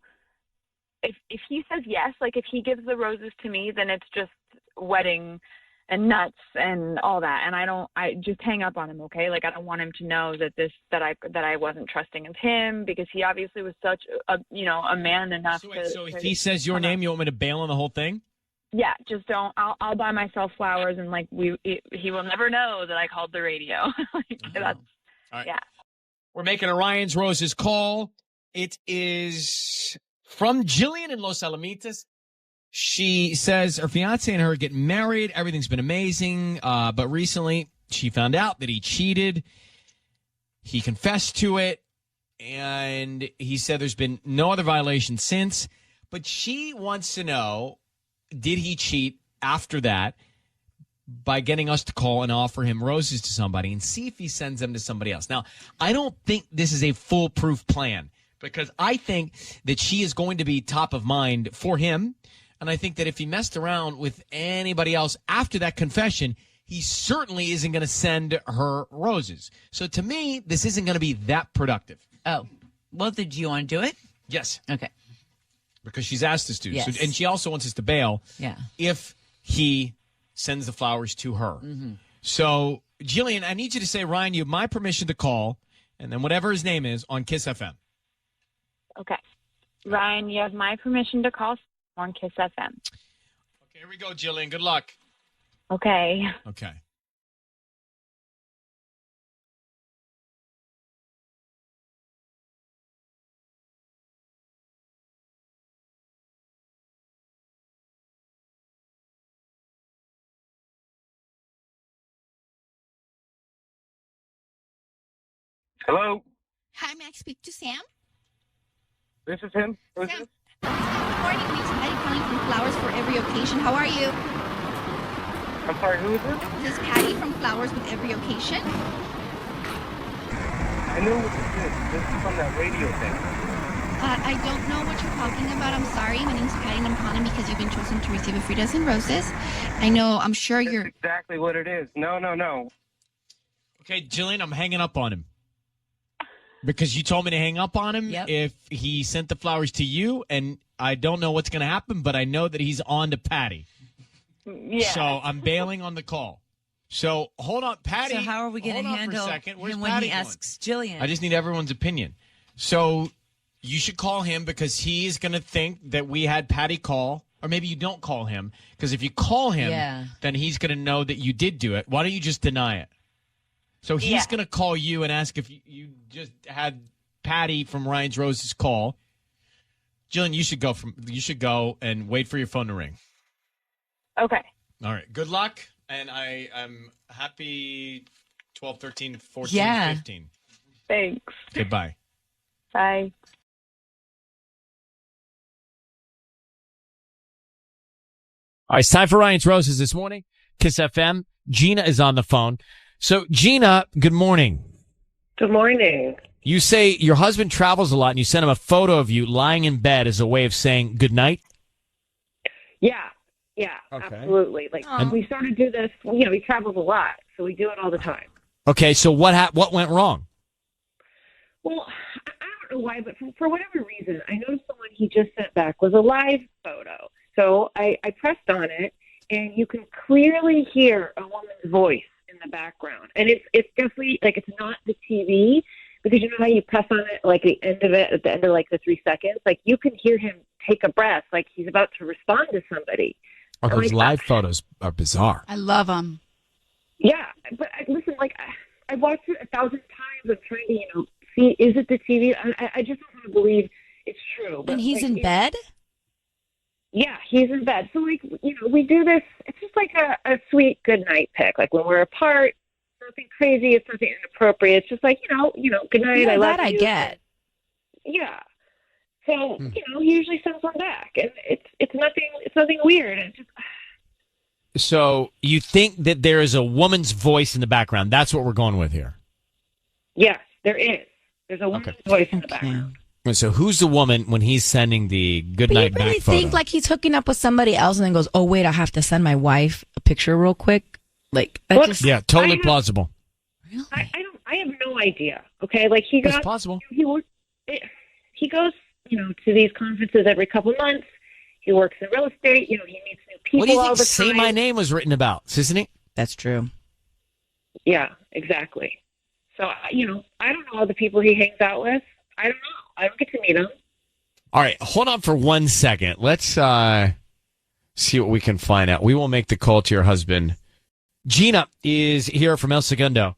if he says yes, like if he gives the roses to me, then it's just wedding and nuts and all that. And I just hang up on him, okay? Like, I don't want him to know that I wasn't trusting of him, because he obviously was such a man enough So if he says your name, you want me to bail on the whole thing? Yeah, just don't. I'll buy myself flowers, and like he will never know that I called the radio. That's all right. Yeah. We're making a Ryan's Roses call. It is from Jillian in Los Alamitos. She says her fiance and her get married. Everything's been amazing. But recently she found out that he cheated. He confessed to it. And he said there's been no other violation since. But she wants to know, did he cheat after that by getting us to call and offer him roses to somebody and see if he sends them to somebody else? Now, I don't think this is a foolproof plan, because I think that she is going to be top of mind for him. And I think that if he messed around with anybody else after that confession, he certainly isn't going to send her roses. So to me, this isn't going to be that productive. Oh, well, did you want to do it? Yes. Okay. Because she's asked us to. Yes. So, and she also wants us to bail if he sends the flowers to her. Mm-hmm. So, Jillian, I need you to say, Ryan, you have my permission to call, and then whatever his name is, on KIIS FM. Okay. Ryan, you have my permission to call on KIIS FM. Okay, here we go, Jillian. Good luck. Okay. Okay. Hello? Hi, may I speak to Sam? This is him? Who's Sam. this? Good morning. It's Patty calling from Flowers for Every Occasion. How are you? I'm sorry, who is this? This is Patty from Flowers with Every Occasion. I know what this is. This is from that radio thing. I don't know what you're talking about. I'm sorry. My name's Patty, and I'm calling because you've been chosen to receive a free dozen roses. I'm sure you're... That's exactly what it is. No. Okay, Jillian, I'm hanging up on him. Because you told me to hang up on him if he sent the flowers to you, and I don't know what's going to happen, but I know that he's on to Patty. Yeah. So I'm bailing on the call. So hold on, Patty. So how are we going to handle him when he asks Jillian? I just need everyone's opinion. So you should call him, because he's going to think that we had Patty call, or maybe you don't call him, because if you call him, then he's going to know that you did do it. Why don't you just deny it? So he's going to call you and ask if you just had Patty from Ryan's Roses call. Jillian, you should go and wait for your phone to ring. Okay. All right. Good luck. And I'm happy 12, 13, 14, 15. Thanks. Okay, bye. Bye. All right, it's time for Ryan's Roses this morning. KIIS FM. Gina is on the phone. So, Gina, good morning. Good morning. You say your husband travels a lot, and you sent him a photo of you lying in bed as a way of saying good night? Yeah, absolutely. Like we sort of do this. He travels a lot, so we do it all the time. Okay, so what went wrong? Well, I don't know why, but for whatever reason, I noticed the one he just sent back was a live photo. So I pressed on it, and you can clearly hear a woman's voice in the background. And it's definitely, like, it's not the TV, because you know how you press on it, like, the end of it, at the end of, like, the 3 seconds? Like, you can hear him take a breath, like he's about to respond to somebody. Oh, those live photos are bizarre. I love them. Yeah, but listen, like, I watched it 1,000 times. I'm trying to, see, is it the TV? I just don't want to believe it's true. But, And he's like, in bed? Yeah, he's in bed. So, like, we do this. It's just like a sweet good night pick. Like, when we're apart, nothing crazy. It's nothing inappropriate. It's just like, good night. I love you. That I get. Yeah. So, he usually sends one back, and it's nothing weird. It's just. So you think that there is a woman's voice in the background? That's what we're going with here. Yes, there is. There's a woman's voice in the background. So who's the woman when he's sending the good But night you really back photo? think like he's hooking up with somebody else and then goes, oh, wait, I have to send my wife a picture real quick? Like, that just... Yeah, totally plausible. I have no idea. Okay, like he got. It's possible. He goes, to these conferences every couple months. He works in real estate. He meets new people What do you all think the Say time. My Name was written about, isn't it? That's true. Yeah, exactly. So, I don't know all the people he hangs out with. I don't know. I don't get to meet him. All right, hold on for 1 second. Let's see what we can find out. We will make the call to your husband. Gina is here from El Segundo.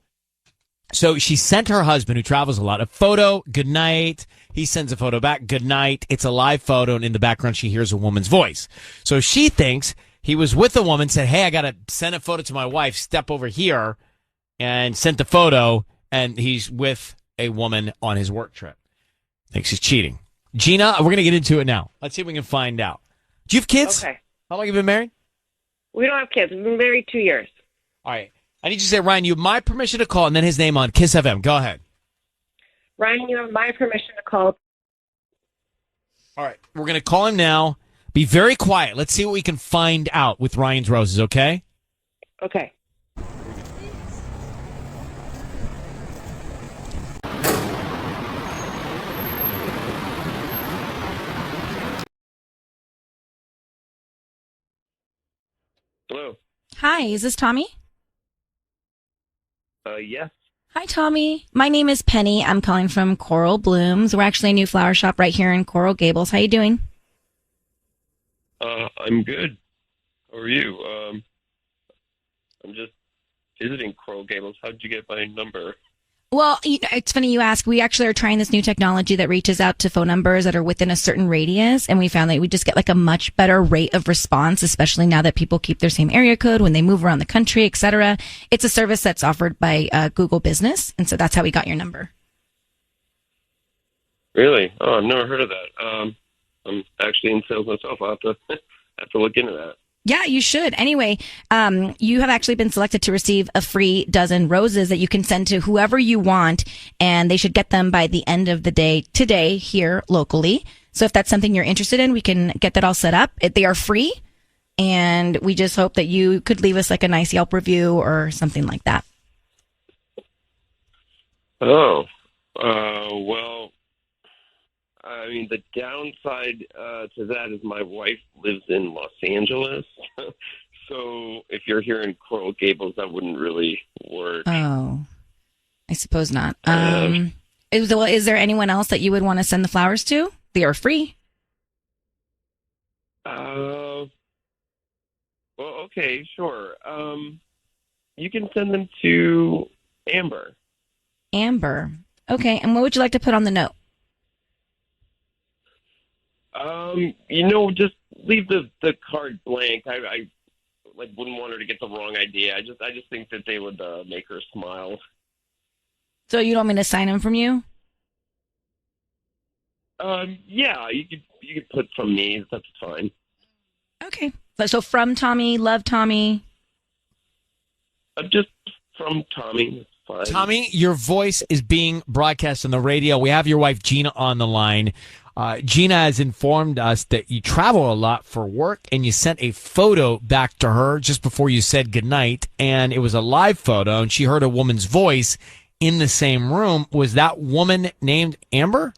So she sent her husband, who travels a lot, a photo, good night. He sends a photo back, good night. It's a live photo, and in the background she hears a woman's voice. So she thinks he was with a woman, said, hey, I got to send a photo to my wife, step over here, and sent the photo, and he's with a woman on his work trip. Thinks he's cheating. Gina, we're going to get into it now. Let's see if we can find out. Do you have kids? Okay. How long have you been married? We don't have kids. We've been married 2 years. All right. I need you to say, Ryan, you have my permission to call, and then his name on KIIS FM. Go ahead. Ryan, you have my permission to call. All right. We're going to call him now. Be very quiet. Let's see what we can find out with Ryan's Roses, okay? Okay. Hello. Hi, is this Tommy? Yes. Hi, Tommy. My name is Penny. I'm calling from Coral Blooms. We're actually a new flower shop right here in Coral Gables. How you doing? I'm good. How are you? I'm just visiting Coral Gables. How did you get my number? Well, it's funny you ask. We actually are trying this new technology that reaches out to phone numbers that are within a certain radius, and we found that we just get like a much better rate of response, especially now that people keep their same area code when they move around the country, etc. It's a service that's offered by Google Business, and so that's how we got your number. Really? Oh, I've never heard of that. I'm actually in sales myself. I'll have to look into that. Yeah, you should. Anyway, you have actually been selected to receive a free dozen roses that you can send to whoever you want, and they should get them by the end of the day today here locally. So if that's something you're interested in, we can get that all set up. They are free, and we just hope that you could leave us like a nice Yelp review or something like that. Oh, well, I mean, the downside to that is my wife lives in Los Angeles. So if you're here in Coral Gables, that wouldn't really work. Oh, I suppose not. Is there anyone else that you would want to send the flowers to? They are free. Well, okay, sure. You can send them to Amber. Amber. Okay, and what would you like to put on the note? Just leave the card blank. I wouldn't want her to get the wrong idea. I just think that they would make her smile. So you don't want me to sign them from you? Yeah, you could put from me. That's fine. Okay. So from Tommy, love Tommy. Just from Tommy. That's fine. Tommy, your voice is being broadcast on the radio. We have your wife, Gina, on the line. Gina has informed us that you travel a lot for work, and you sent a photo back to her just before you said goodnight, and it was a live photo, and she heard a woman's voice in the same room. Was that woman named Amber?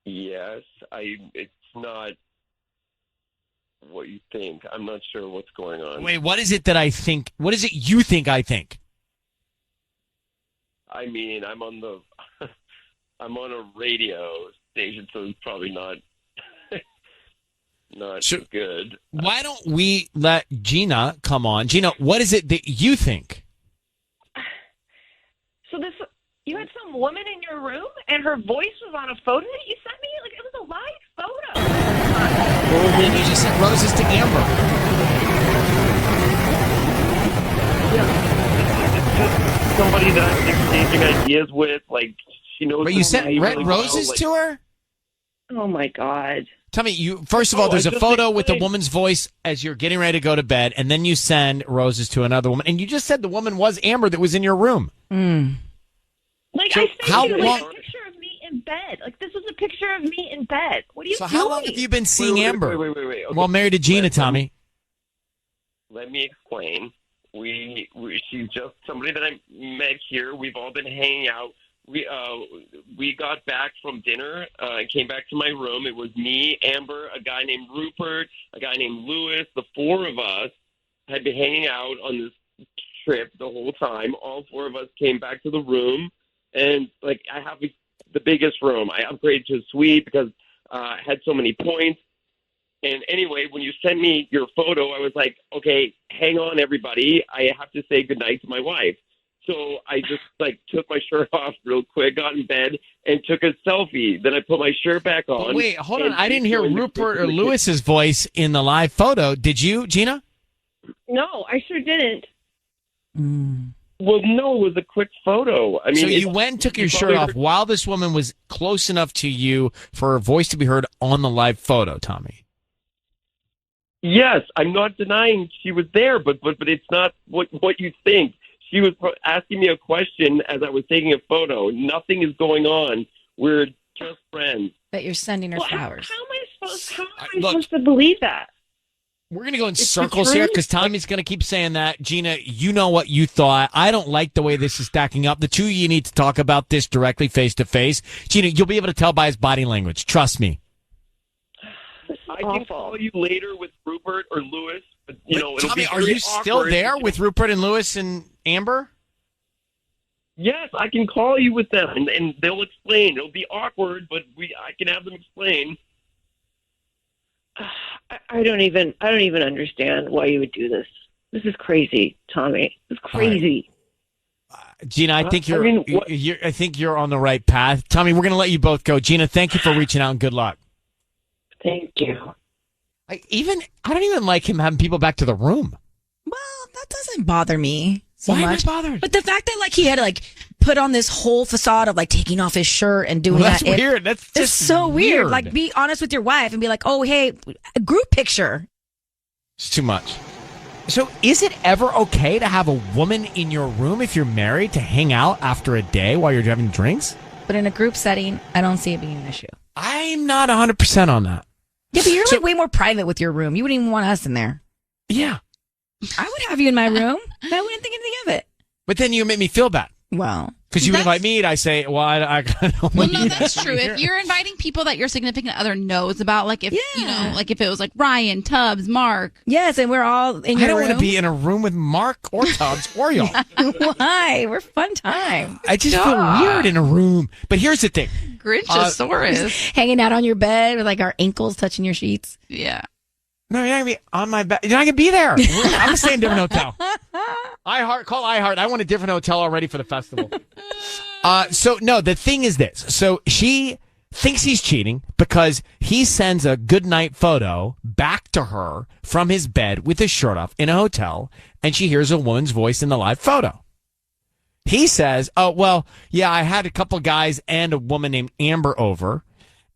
Yes. It's not what you think. I'm not sure what's going on. Wait, what is it that I think? What is it you think I think? I mean, I'm on a radio station, so it's probably not good. Why don't we let Gina come on? Gina, what is it that you think? So you had some woman in your room, and her voice was on a photo that you sent me? Like, it was a live photo. Well, then you just sent roses to Amber. It's just somebody that I'm exchanging ideas with. Like, she knows. But you sent me red really roses well. to her? Oh, my God. Tell me, first of all, there's I a just photo with the explained. woman's voice as you're getting ready to go to bed, and then you send roses to another woman, and you just said the woman was Amber that was in your room. Like, So I sent how you long- a picture of me in bed. Like, this was a picture of me in bed. What are you So doing? how long have you been seeing Wait, Amber? Wait. Okay. Well, married to Gina, Tommy. Let me explain. She's just somebody that I met here. We've all been hanging out. We got back from dinner and came back to my room. It was me, Amber, a guy named Rupert, a guy named Lewis. The four of us had been hanging out on this trip the whole time. All four of us came back to the room, and like I have the biggest room. I upgraded to a suite because I had so many points. And anyway, when you sent me your photo, I was like, okay, hang on, everybody. I have to say goodnight to my wife. So I just like took my shirt off real quick, got in bed, and took a selfie. Then I put my shirt back on. But wait, hold on. and I didn't hear joined the Rupert or kitchen. Lewis's voice in the live photo. Did you, Gina? No, I sure didn't. Well, no, it was a quick photo. I mean, so you it's- went and took your you shirt probably off heard- while this woman was close enough to you for her voice to be heard on the live photo, Tommy. Yes, I'm not denying she was there, but it's not what you think. She was asking me a question as I was taking a photo. Nothing is going on. We're just friends. But you're sending her Well, flowers. How am I Look, supposed to believe that? We're going to go in It's the circles here truth. because Tommy's going to keep saying that. Gina, you know what you thought. I don't like the way this is stacking up. The two of you need to talk about this directly face to face. Gina, you'll be able to tell by his body language. Trust me. I can call you later with Rupert or Lewis. But, it'll Tommy, be are very you still awkward. there with Rupert and Lewis and Amber? Yes, I can call you with them, and they'll explain. It'll be awkward, but I can have them explain. I don't even understand why you would do this. This is crazy, Tommy. This is crazy. Gina, I think I mean, what- I think you're on the right path. Tommy, we're going to let you both go. Gina, thank you for reaching out and good luck. Thank you. I don't even like him having people back to the room. Well, that doesn't bother me so Why am I much. bothered? But the fact that like he had to like put on this whole facade of like taking off his shirt and doing Well, that's that. weird. That's It's just so weird. weird. Like, be honest with your wife and be like, oh, hey, a group picture. It's too much. So is it ever okay to have a woman in your room if you're married to hang out after a day while you're having drinks? But in a group setting, I don't see it being an issue. I'm not 100% on that. Yeah, but you're like way more private with your room. You wouldn't even want us in there. Yeah. I would have you in my room. I wouldn't think anything of it. But then you make me feel bad. Well, because you That's- invite me, and I say, "Well, I don't Well, want no, you that's to true. be here." If you're inviting people that your significant other knows about, like if like if it was like Ryan, Tubbs, Mark. Yes, and we're all in I your don't room. want to be in a room with Mark or Tubbs or y'all. Why? We're fun time. I just feel weird in a room. But here's the thing: Grinchosaurus. Hanging out on your bed with like our ankles touching your sheets. Yeah. No, you're not gonna be on my bed. You're not gonna be there. I'm gonna stay in a different hotel. Call iHeart. I want a different hotel already for the festival. So no, the thing is this. So she thinks he's cheating because he sends a good night photo back to her from his bed with his shirt off in a hotel, and she hears a woman's voice in the live photo. He says, "Oh, well, yeah, I had a couple guys and a woman named Amber over,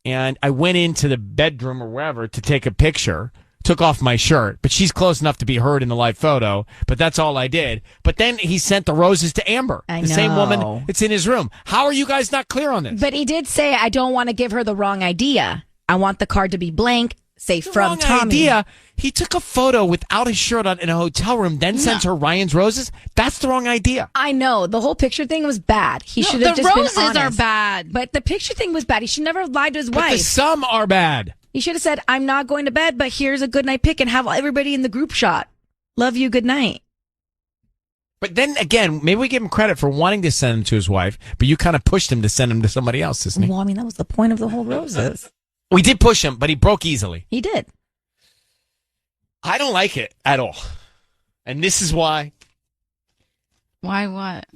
and I went into the bedroom or wherever to take a picture took off my shirt, but she's close enough to be heard in the live photo, but that's all I did. But then he sent the roses to Amber, the same woman. It's in his room. How are you guys not clear on this? But he did say, I don't want to give her the wrong idea. I want the card to be blank, say from wrong Tommy. idea. He took a photo without his shirt on in a hotel room, then sends her Ryan's roses. That's the wrong idea. I know. The whole picture thing was bad. He should have just been honest. The roses are bad. But the picture thing was bad. He should never have lied to his But wife. the some are bad. He should have said, I'm not going to bed, but here's a good night pic and have everybody in the group shot. Love you, good night. But then again, maybe we give him credit for wanting to send them to his wife, but you kind of pushed him to send them to somebody else, isn't he? Well, I mean, that was the point of the whole roses. We did push him, but he broke easily. He did. I don't like it at all. And this is why. Why what?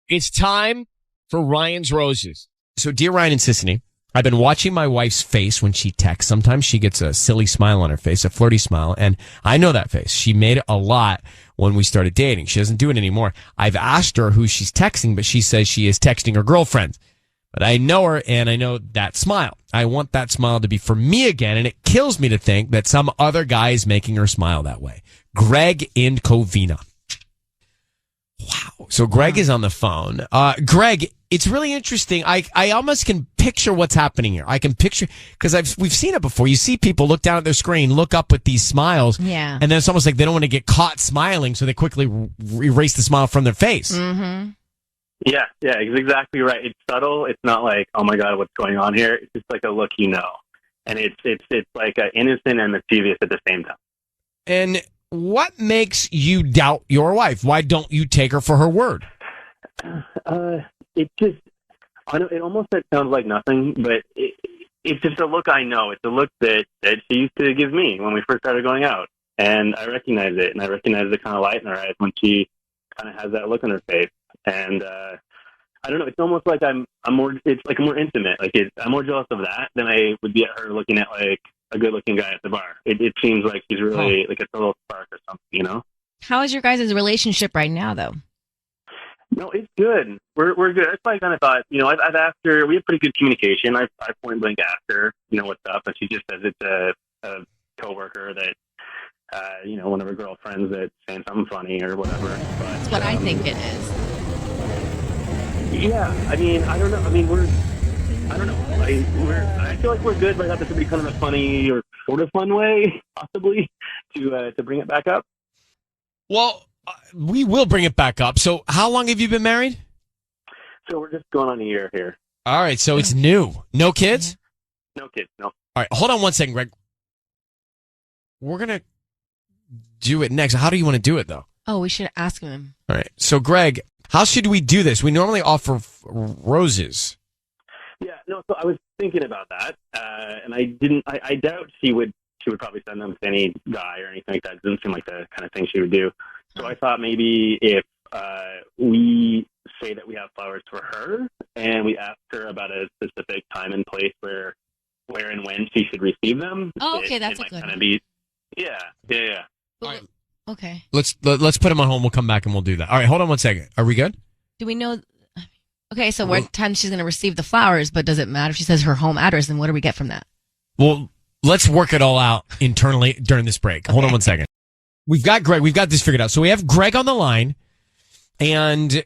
It's time for Ryan's Roses. So, dear Ryan and Sissany, I've been watching my wife's face when she texts. Sometimes she gets a silly smile on her face, a flirty smile, and I know that face. She made it a lot when we started dating. She doesn't do it anymore. I've asked her who she's texting, but she says she is texting her girlfriend. But I know her, and I know that smile. I want that smile to be for me again, and it kills me to think that some other guy is making her smile that way. Greg in Covina. Wow. So Greg is on the phone. Greg, it's really interesting. I almost can picture what's happening here. I can picture, because we've seen it before. You see people look down at their screen, look up with these smiles. Yeah. And then it's almost like they don't want to get caught smiling, so they quickly erase the smile from their face. Mm-hmm. Yeah, it's exactly right. It's subtle. It's not like, oh my God, what's going on here? It's just like a look, and it's like innocent and mischievous at the same time. And what makes you doubt your wife? Why don't you take her for her word? It just, I know it almost sounds like nothing, but it's just a look I know. It's a look that she used to give me when we first started going out, and I recognize it, and I recognize the kind of light in her eyes when she kind of has that look on her face. And I don't know. It's almost like I'm more. It's like more intimate. Like I'm more jealous of that than I would be at her looking at like a good-looking guy at the bar. It seems like she's really like a little spark or something, How is your guys' relationship right now, though? No, it's good. We're good. That's why I kind of thought. I've asked her. We have pretty good communication. I point blank asked her, what's up, and she just says it's a coworker that. One of her girlfriends that's saying something funny or whatever. But, That's what I think it is. Yeah, I mean, I don't know. I mean, I don't know. I feel like we're good, but I thought this would be kind of a funny or sort of fun way, possibly, to bring it back up. Well, we will bring it back up. So how long have you been married? So we're just going on a year here. All right, so it's new. No kids? No kids, no. All right, hold on one second, Greg. We're going to do it next. How do you want to do it, though? Oh, we should ask him. All right. So, Greg, how should we do this? We normally offer roses. Yeah, no, so I was thinking about that, and I doubt she would probably send them to any guy or anything like that. It doesn't seem like the kind of thing she would do. So I thought maybe if we say that we have flowers for her, and we ask her about a specific time and place where and when she should receive them. Oh, okay, that's a good kind one. of be. Yeah. Okay. Let's put him on hold. We'll come back and we'll do that. All right, hold on one second. Are we good? Do we know? Okay, so what time she's going to receive the flowers, but does it matter if she says her home address, and what do we get from that? Well, let's work it all out internally during this break. Hold on one second. We've got Greg. We've got this figured out. So we have Greg on the line, and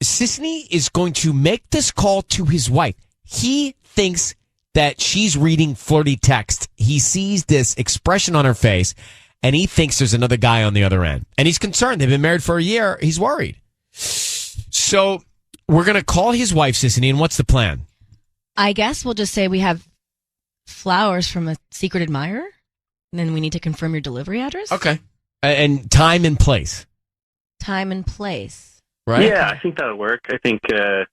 Sissany is going to make this call to his wife. He thinks that she's reading flirty text. He sees this expression on her face, and he thinks there's another guy on the other end. And he's concerned. They've been married for a year. He's worried. So we're going to call his wife, Sissany, and what's the plan? I guess we'll just say we have flowers from a secret admirer, and then we need to confirm your delivery address. Okay. And time and place. Time and place. Right? Yeah, I think that would work. I think, it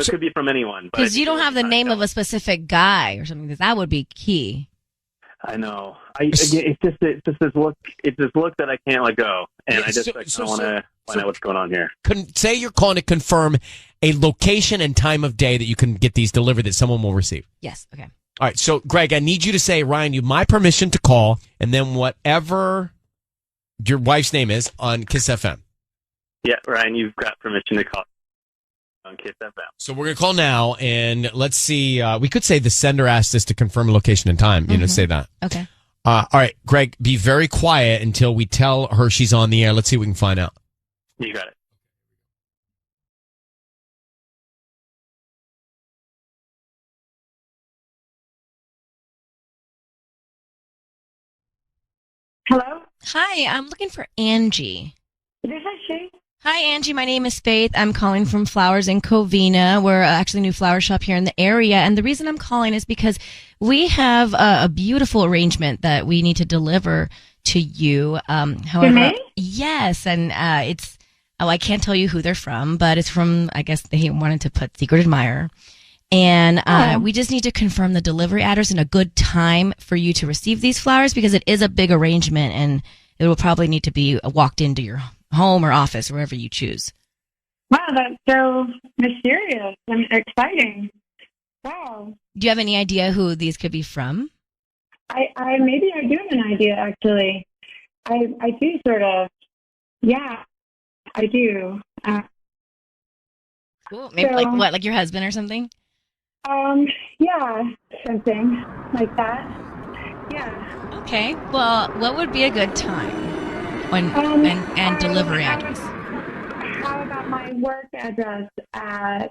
could be from anyone. Because you don't have the name of a specific guy or something, because that would be key. I know. It's just this look. It's this look that I can't let go, and I just want to find out what's going on here. Say you're calling to confirm a location and time of day that you can get these delivered that someone will receive. Yes. Okay. All right. So, Greg, I need you to say, Ryan, you have my permission to call, and then whatever your wife's name is on KIIS-FM. Yeah, Ryan, you've got permission to call. on KIIS FM. So we're going to call now, and let's see. We could say the sender asked us to confirm location and time. You know, say that. Okay. All right, Greg, be very quiet until we tell her she's on the air. Let's see what we can find out. You got it. Hello? Hi, I'm looking for Angie. This is she. Hi, Angie. My name is Faith. I'm calling from Flowers in Covina. We're actually a new flower shop here in the area. And the reason I'm calling is because we have a beautiful arrangement that we need to deliver to you. However, to me? Yes. And it's, I can't tell you who they're from, but it's from, I guess they wanted to put Secret Admirer. And we just need to confirm the delivery address and a good time for you to receive these flowers because it is a big arrangement and it will probably need to be walked into your home or office, wherever you choose. Wow, that's so mysterious and exciting. Wow. Do you have any idea who these could be from? I maybe I do have an idea, actually. I do sort of. Yeah, I do. Cool. Maybe so, like what, like your husband or something? Yeah, something like that. Yeah. Okay. Well, what would be a good time and delivery address? How about my work address at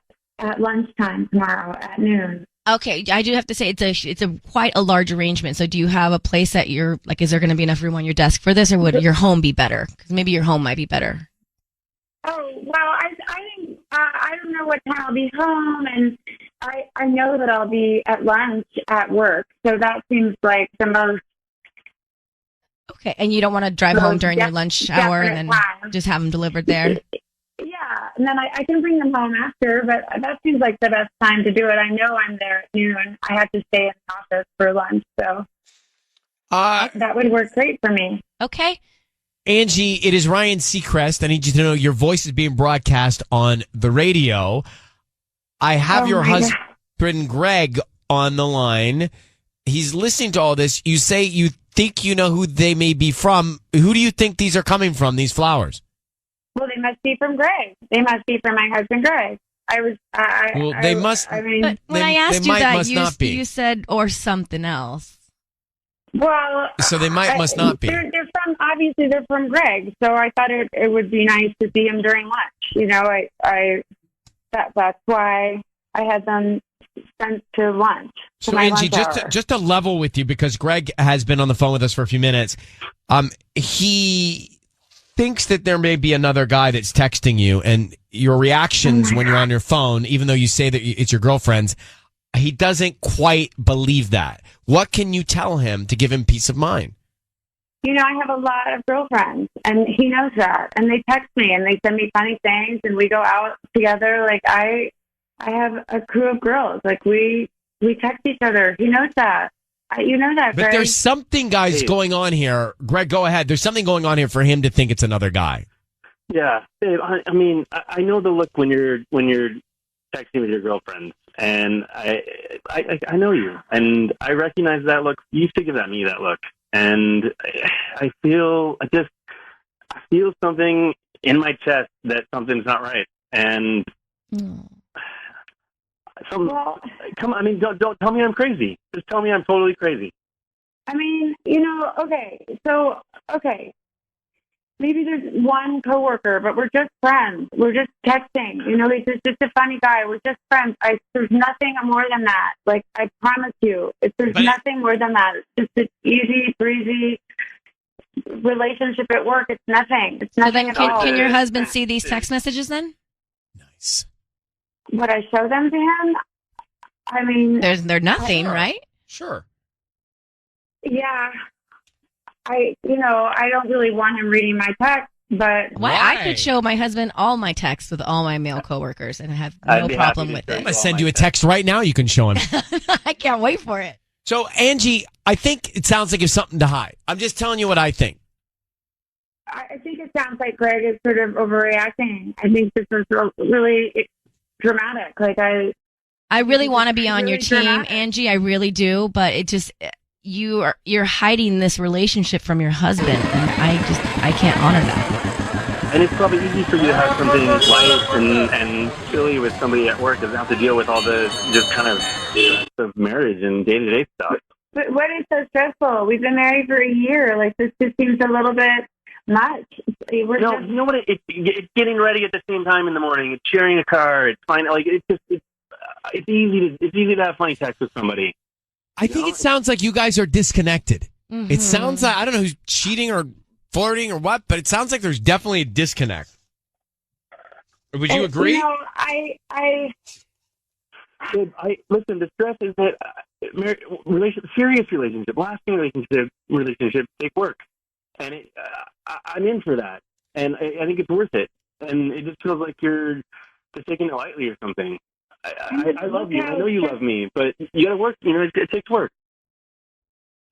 lunchtime tomorrow at noon? Okay, I do have to say it's a quite a large arrangement. So, do you have a place at your is there going to be enough room on your desk for this, or would your home be better? Because maybe your home might be better. Oh well, I don't know what time I'll be home, and I know that I'll be at lunch at work, so that seems like the most. Okay, and you don't want to drive home during your lunch hour and then time. Just have them delivered there? Yeah, and then I can bring them home after, but that seems like the best time to do it. I know I'm there at noon. I have to stay in the office for lunch, so that would work great for me. Okay. Angie, it is Ryan Seacrest. I need you to know your voice is being broadcast on the radio. I have your husband, Greg, on the line. He's listening to all this. You say you think you know who they may be from. Who do you think these are coming from, these flowers? Well, they must be from Greg. They must be from my husband, Greg. They must. I mean, but when I asked you must that, not be. you said or something else. Well, so they must not be. They're from, obviously they're from Greg. So I thought it would be nice to see him during lunch. You know, that's why I had them sent to lunch. So Angie, just to level with you, because Greg has been on the phone with us for a few minutes. He thinks that there may be another guy that's texting you, and your reactions when you're on your phone, even though you say that it's your girlfriend's, he doesn't quite believe that. What can you tell him to give him peace of mind? You know, I have a lot of girlfriends, and he knows that. And they text me, and they send me funny things, and we go out together. Like, I have a crew of girls. Like, we text each other. He knows that. You know that, But Greg. there's something, guys, going on here. Greg, go ahead. There's something going on here for him to think it's another guy. Yeah, Dave. I mean, I know the look when you're texting with your girlfriend, and I know you, and I recognize that look. You used to give me that look, and I feel something in my chest that something's not right, and. Come on, I mean, don't tell me I'm crazy. Just tell me I'm totally crazy. I mean, you know, okay. Maybe there's one coworker, but we're just friends. We're just texting. You know, he's just a funny guy. We're just friends. There's nothing more than that. Like, I promise you, there's nothing more than that. It's just an easy, breezy relationship at work. It's nothing. It's nothing at all. Can your husband see these text messages then? Nice. Would I show them to him? I mean, they're nothing, right? Sure. Yeah. I don't really want him reading my text, but Why? I could show my husband all my texts with all my male coworkers and have no problem with it. I'm going to send you a text right now. You can show him. I can't wait for it. So, Angie, I think it sounds like you have something to hide. I'm just telling you what I think. I think it sounds like Greg is sort of overreacting. I think this is really dramatic. Like, I really want to be on your team, dramatic. Angie. I really do, but it just you're hiding this relationship from your husband, and I can't honor that. And it's probably easy for you to have something light and silly with somebody at work that doesn't have to deal with all the just kind of stress of marriage and day-to-day stuff. But what is so stressful? We've been married for a year. Like, this just seems a little bit much. You know what? It's getting ready at the same time in the morning. It's sharing a car. It's fine. Like, it's easy to have funny sex with somebody. I think it sounds like you guys are disconnected. Mm-hmm. It sounds like, I don't know who's cheating or flirting or what, but it sounds like there's definitely a disconnect. Would you agree? You know, I listen. The stress is that serious relationship, lasting relationship take work, and I'm in for that, and I think it's worth it, and it just feels like you're just taking it lightly or something. I love you. I know you love me, but you got to work. You know, it takes work.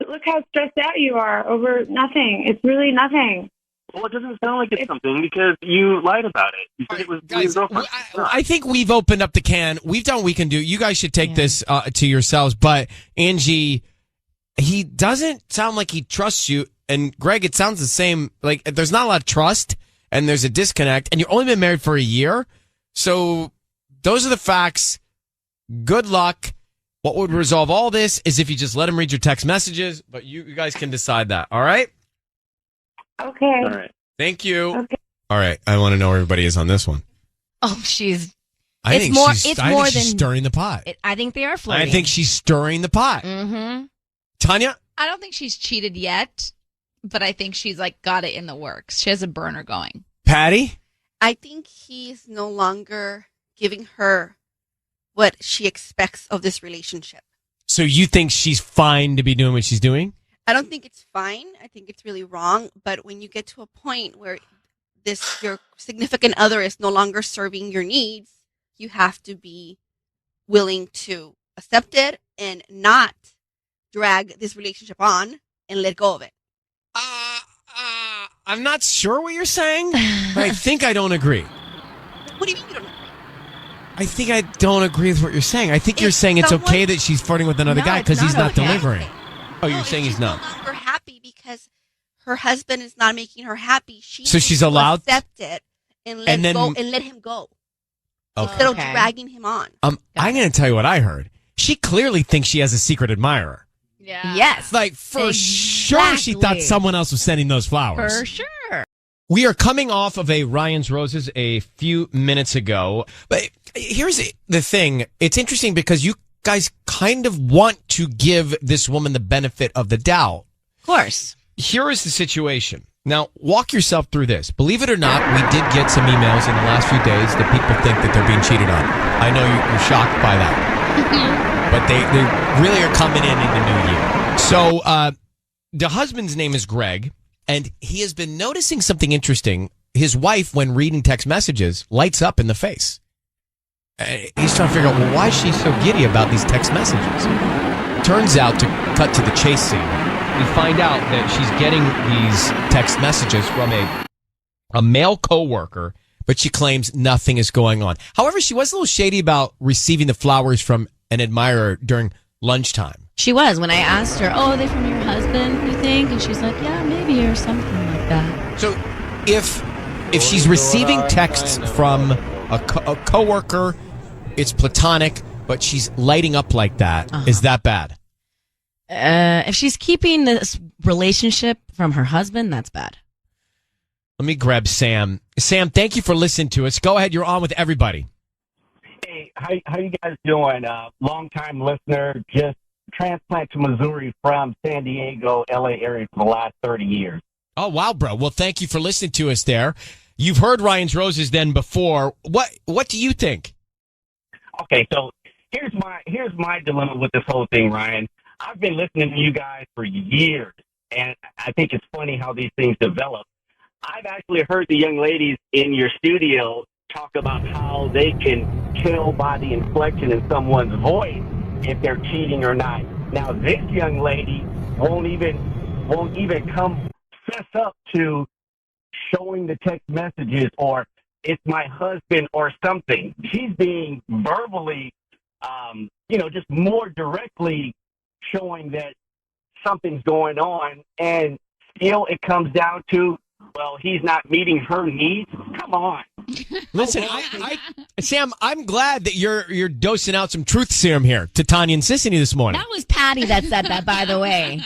Look how stressed out you are over nothing. It's really nothing. Well, it doesn't sound like it's something because you lied about it. You said it was Guys, I think we've opened up the can. We've done what we can do. You guys should take this to yourselves. But Angie, he doesn't sound like he trusts you. And Greg, it sounds the same. Like there's not a lot of trust and there's a disconnect. And you've only been married for a year. So those are the facts. Good luck. What would resolve all this is if you just let him read your text messages. But you guys can decide that. All right? Okay. All right. Thank you. Okay. All right. I want to know where everybody is on this one. Oh, she's. I think she's stirring the pot. I think they are flirting. I think she's stirring the pot. Mm-hmm. Tanya? I don't think she's cheated yet, but I think she's like got it in the works. She has a burner going. Patty? I think he's no longer giving her what she expects of this relationship. So you think she's fine to be doing what she's doing? I don't think it's fine. I think it's really wrong. But when you get to a point where your significant other is no longer serving your needs, you have to be willing to accept it and not drag this relationship on and let go of it. I'm not sure what you're saying, but I think I don't agree. What do you mean you don't agree? I think I don't agree with what you're saying. I think you're saying it's okay that she's flirting with another guy because he's not delivering. Oh, you're saying he's not. No longer happy because her husband is not making her happy. So she's allowed to accept it and let him go. Okay. Instead of dragging him on. I'm going to tell you what I heard. She clearly thinks she has a secret admirer. Yeah. Yes. Like, for sure she thought someone else was sending those flowers. For sure. We are coming off of a Ryan's Roses a few minutes ago. But here's the thing. It's interesting because you guys kind of want to give this woman the benefit of the doubt. Of course. Here is the situation. Now, walk yourself through this. Believe it or not, we did get some emails in the last few days that people think that they're being cheated on. I know you're shocked by that. But they really are coming in the new year. So the husband's name is Greg, and he has been noticing something interesting. His wife, when reading text messages, lights up in the face. He's trying to figure out, well, why is she so giddy about these text messages? Turns out, to cut to the chase scene, we find out that she's getting these text messages from a male coworker, but she claims nothing is going on. However, she was a little shady about receiving the flowers from an admirer during lunchtime. She was. When I asked her, oh, are they from your husband, you think? And she's like, yeah, maybe, or something like that. So if she's receiving texts from a coworker, it's platonic, but she's lighting up like that. Is that bad? If she's keeping this relationship from her husband, that's bad. Let me grab Sam. Sam, thank you for listening to us. Go ahead. You're on with everybody. Hey, how you guys doing? Long-time listener, just transplant to Missouri from San Diego, LA area for the last 30 years. Oh, wow, bro. Well, thank you for listening to us there. You've heard Ryan's Roses then before. What do you think? Okay, so here's my dilemma with this whole thing, Ryan. I've been listening to you guys for years, and I think it's funny how these things develop. I've actually heard the young ladies in your studio talk about how they can tell by the inflection in someone's voice if they're cheating or not. Now, this young lady won't even come fess up to showing the text messages or it's my husband or something. She's being verbally, just more directly showing that something's going on, and still it comes down to, well, he's not meeting her needs. Come on. Listen, Sam, I'm glad that you're dosing out some truth serum here to Tanya and Sissany this morning. That was Patty that said that, by the way.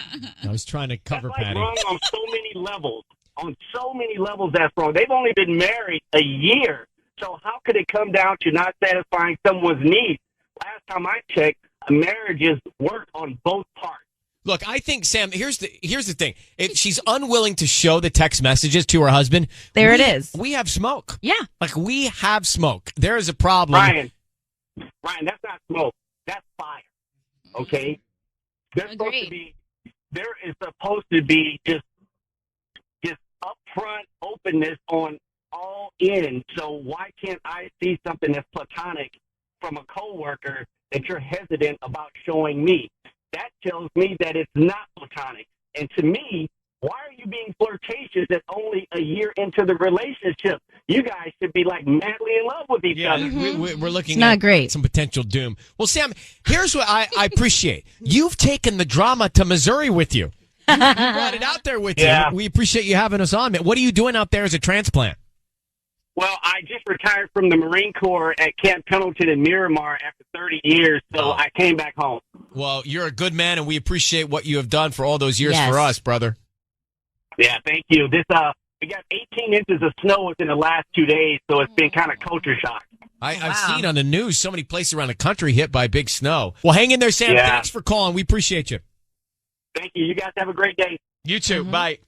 I was trying to cover That's Patty. wrong on so many levels. On so many levels, that's wrong. They've only been married a year. So how could it come down to not satisfying someone's needs? Last time I checked, marriages work on both parts. Look, I think, Sam, here's the thing. If she's unwilling to show the text messages to her husband, it is. We have smoke. Yeah. Like, we have smoke. There is a problem. Ryan, that's not smoke. That's fire. Okay? There is supposed to be just upfront openness on all ends. So why can't I see something that's platonic from a coworker that you're hesitant about showing me? That tells me that it's not platonic. And to me, why are you being flirtatious at only a year into the relationship? You guys should be like madly in love with each other. We're looking not at great. Some potential doom. Well, Sam, here's what I appreciate. You've taken the drama to Missouri with you. You brought it out there with you. We appreciate you having us on. What are you doing out there as a transplant? Well, I just retired from the Marine Corps at Camp Pendleton in Miramar after 30 years, so I came back home. Well, you're a good man, and we appreciate what you have done for all those years Yes. for us, brother. Yeah, thank you. We got 18 inches of snow within the last 2 days, so it's been kind of culture shock. I've seen on the news so many places around the country hit by big snow. Well, hang in there, Sam. Yeah. Thanks for calling. We appreciate you. Thank you. You guys have a great day. You too. Bye.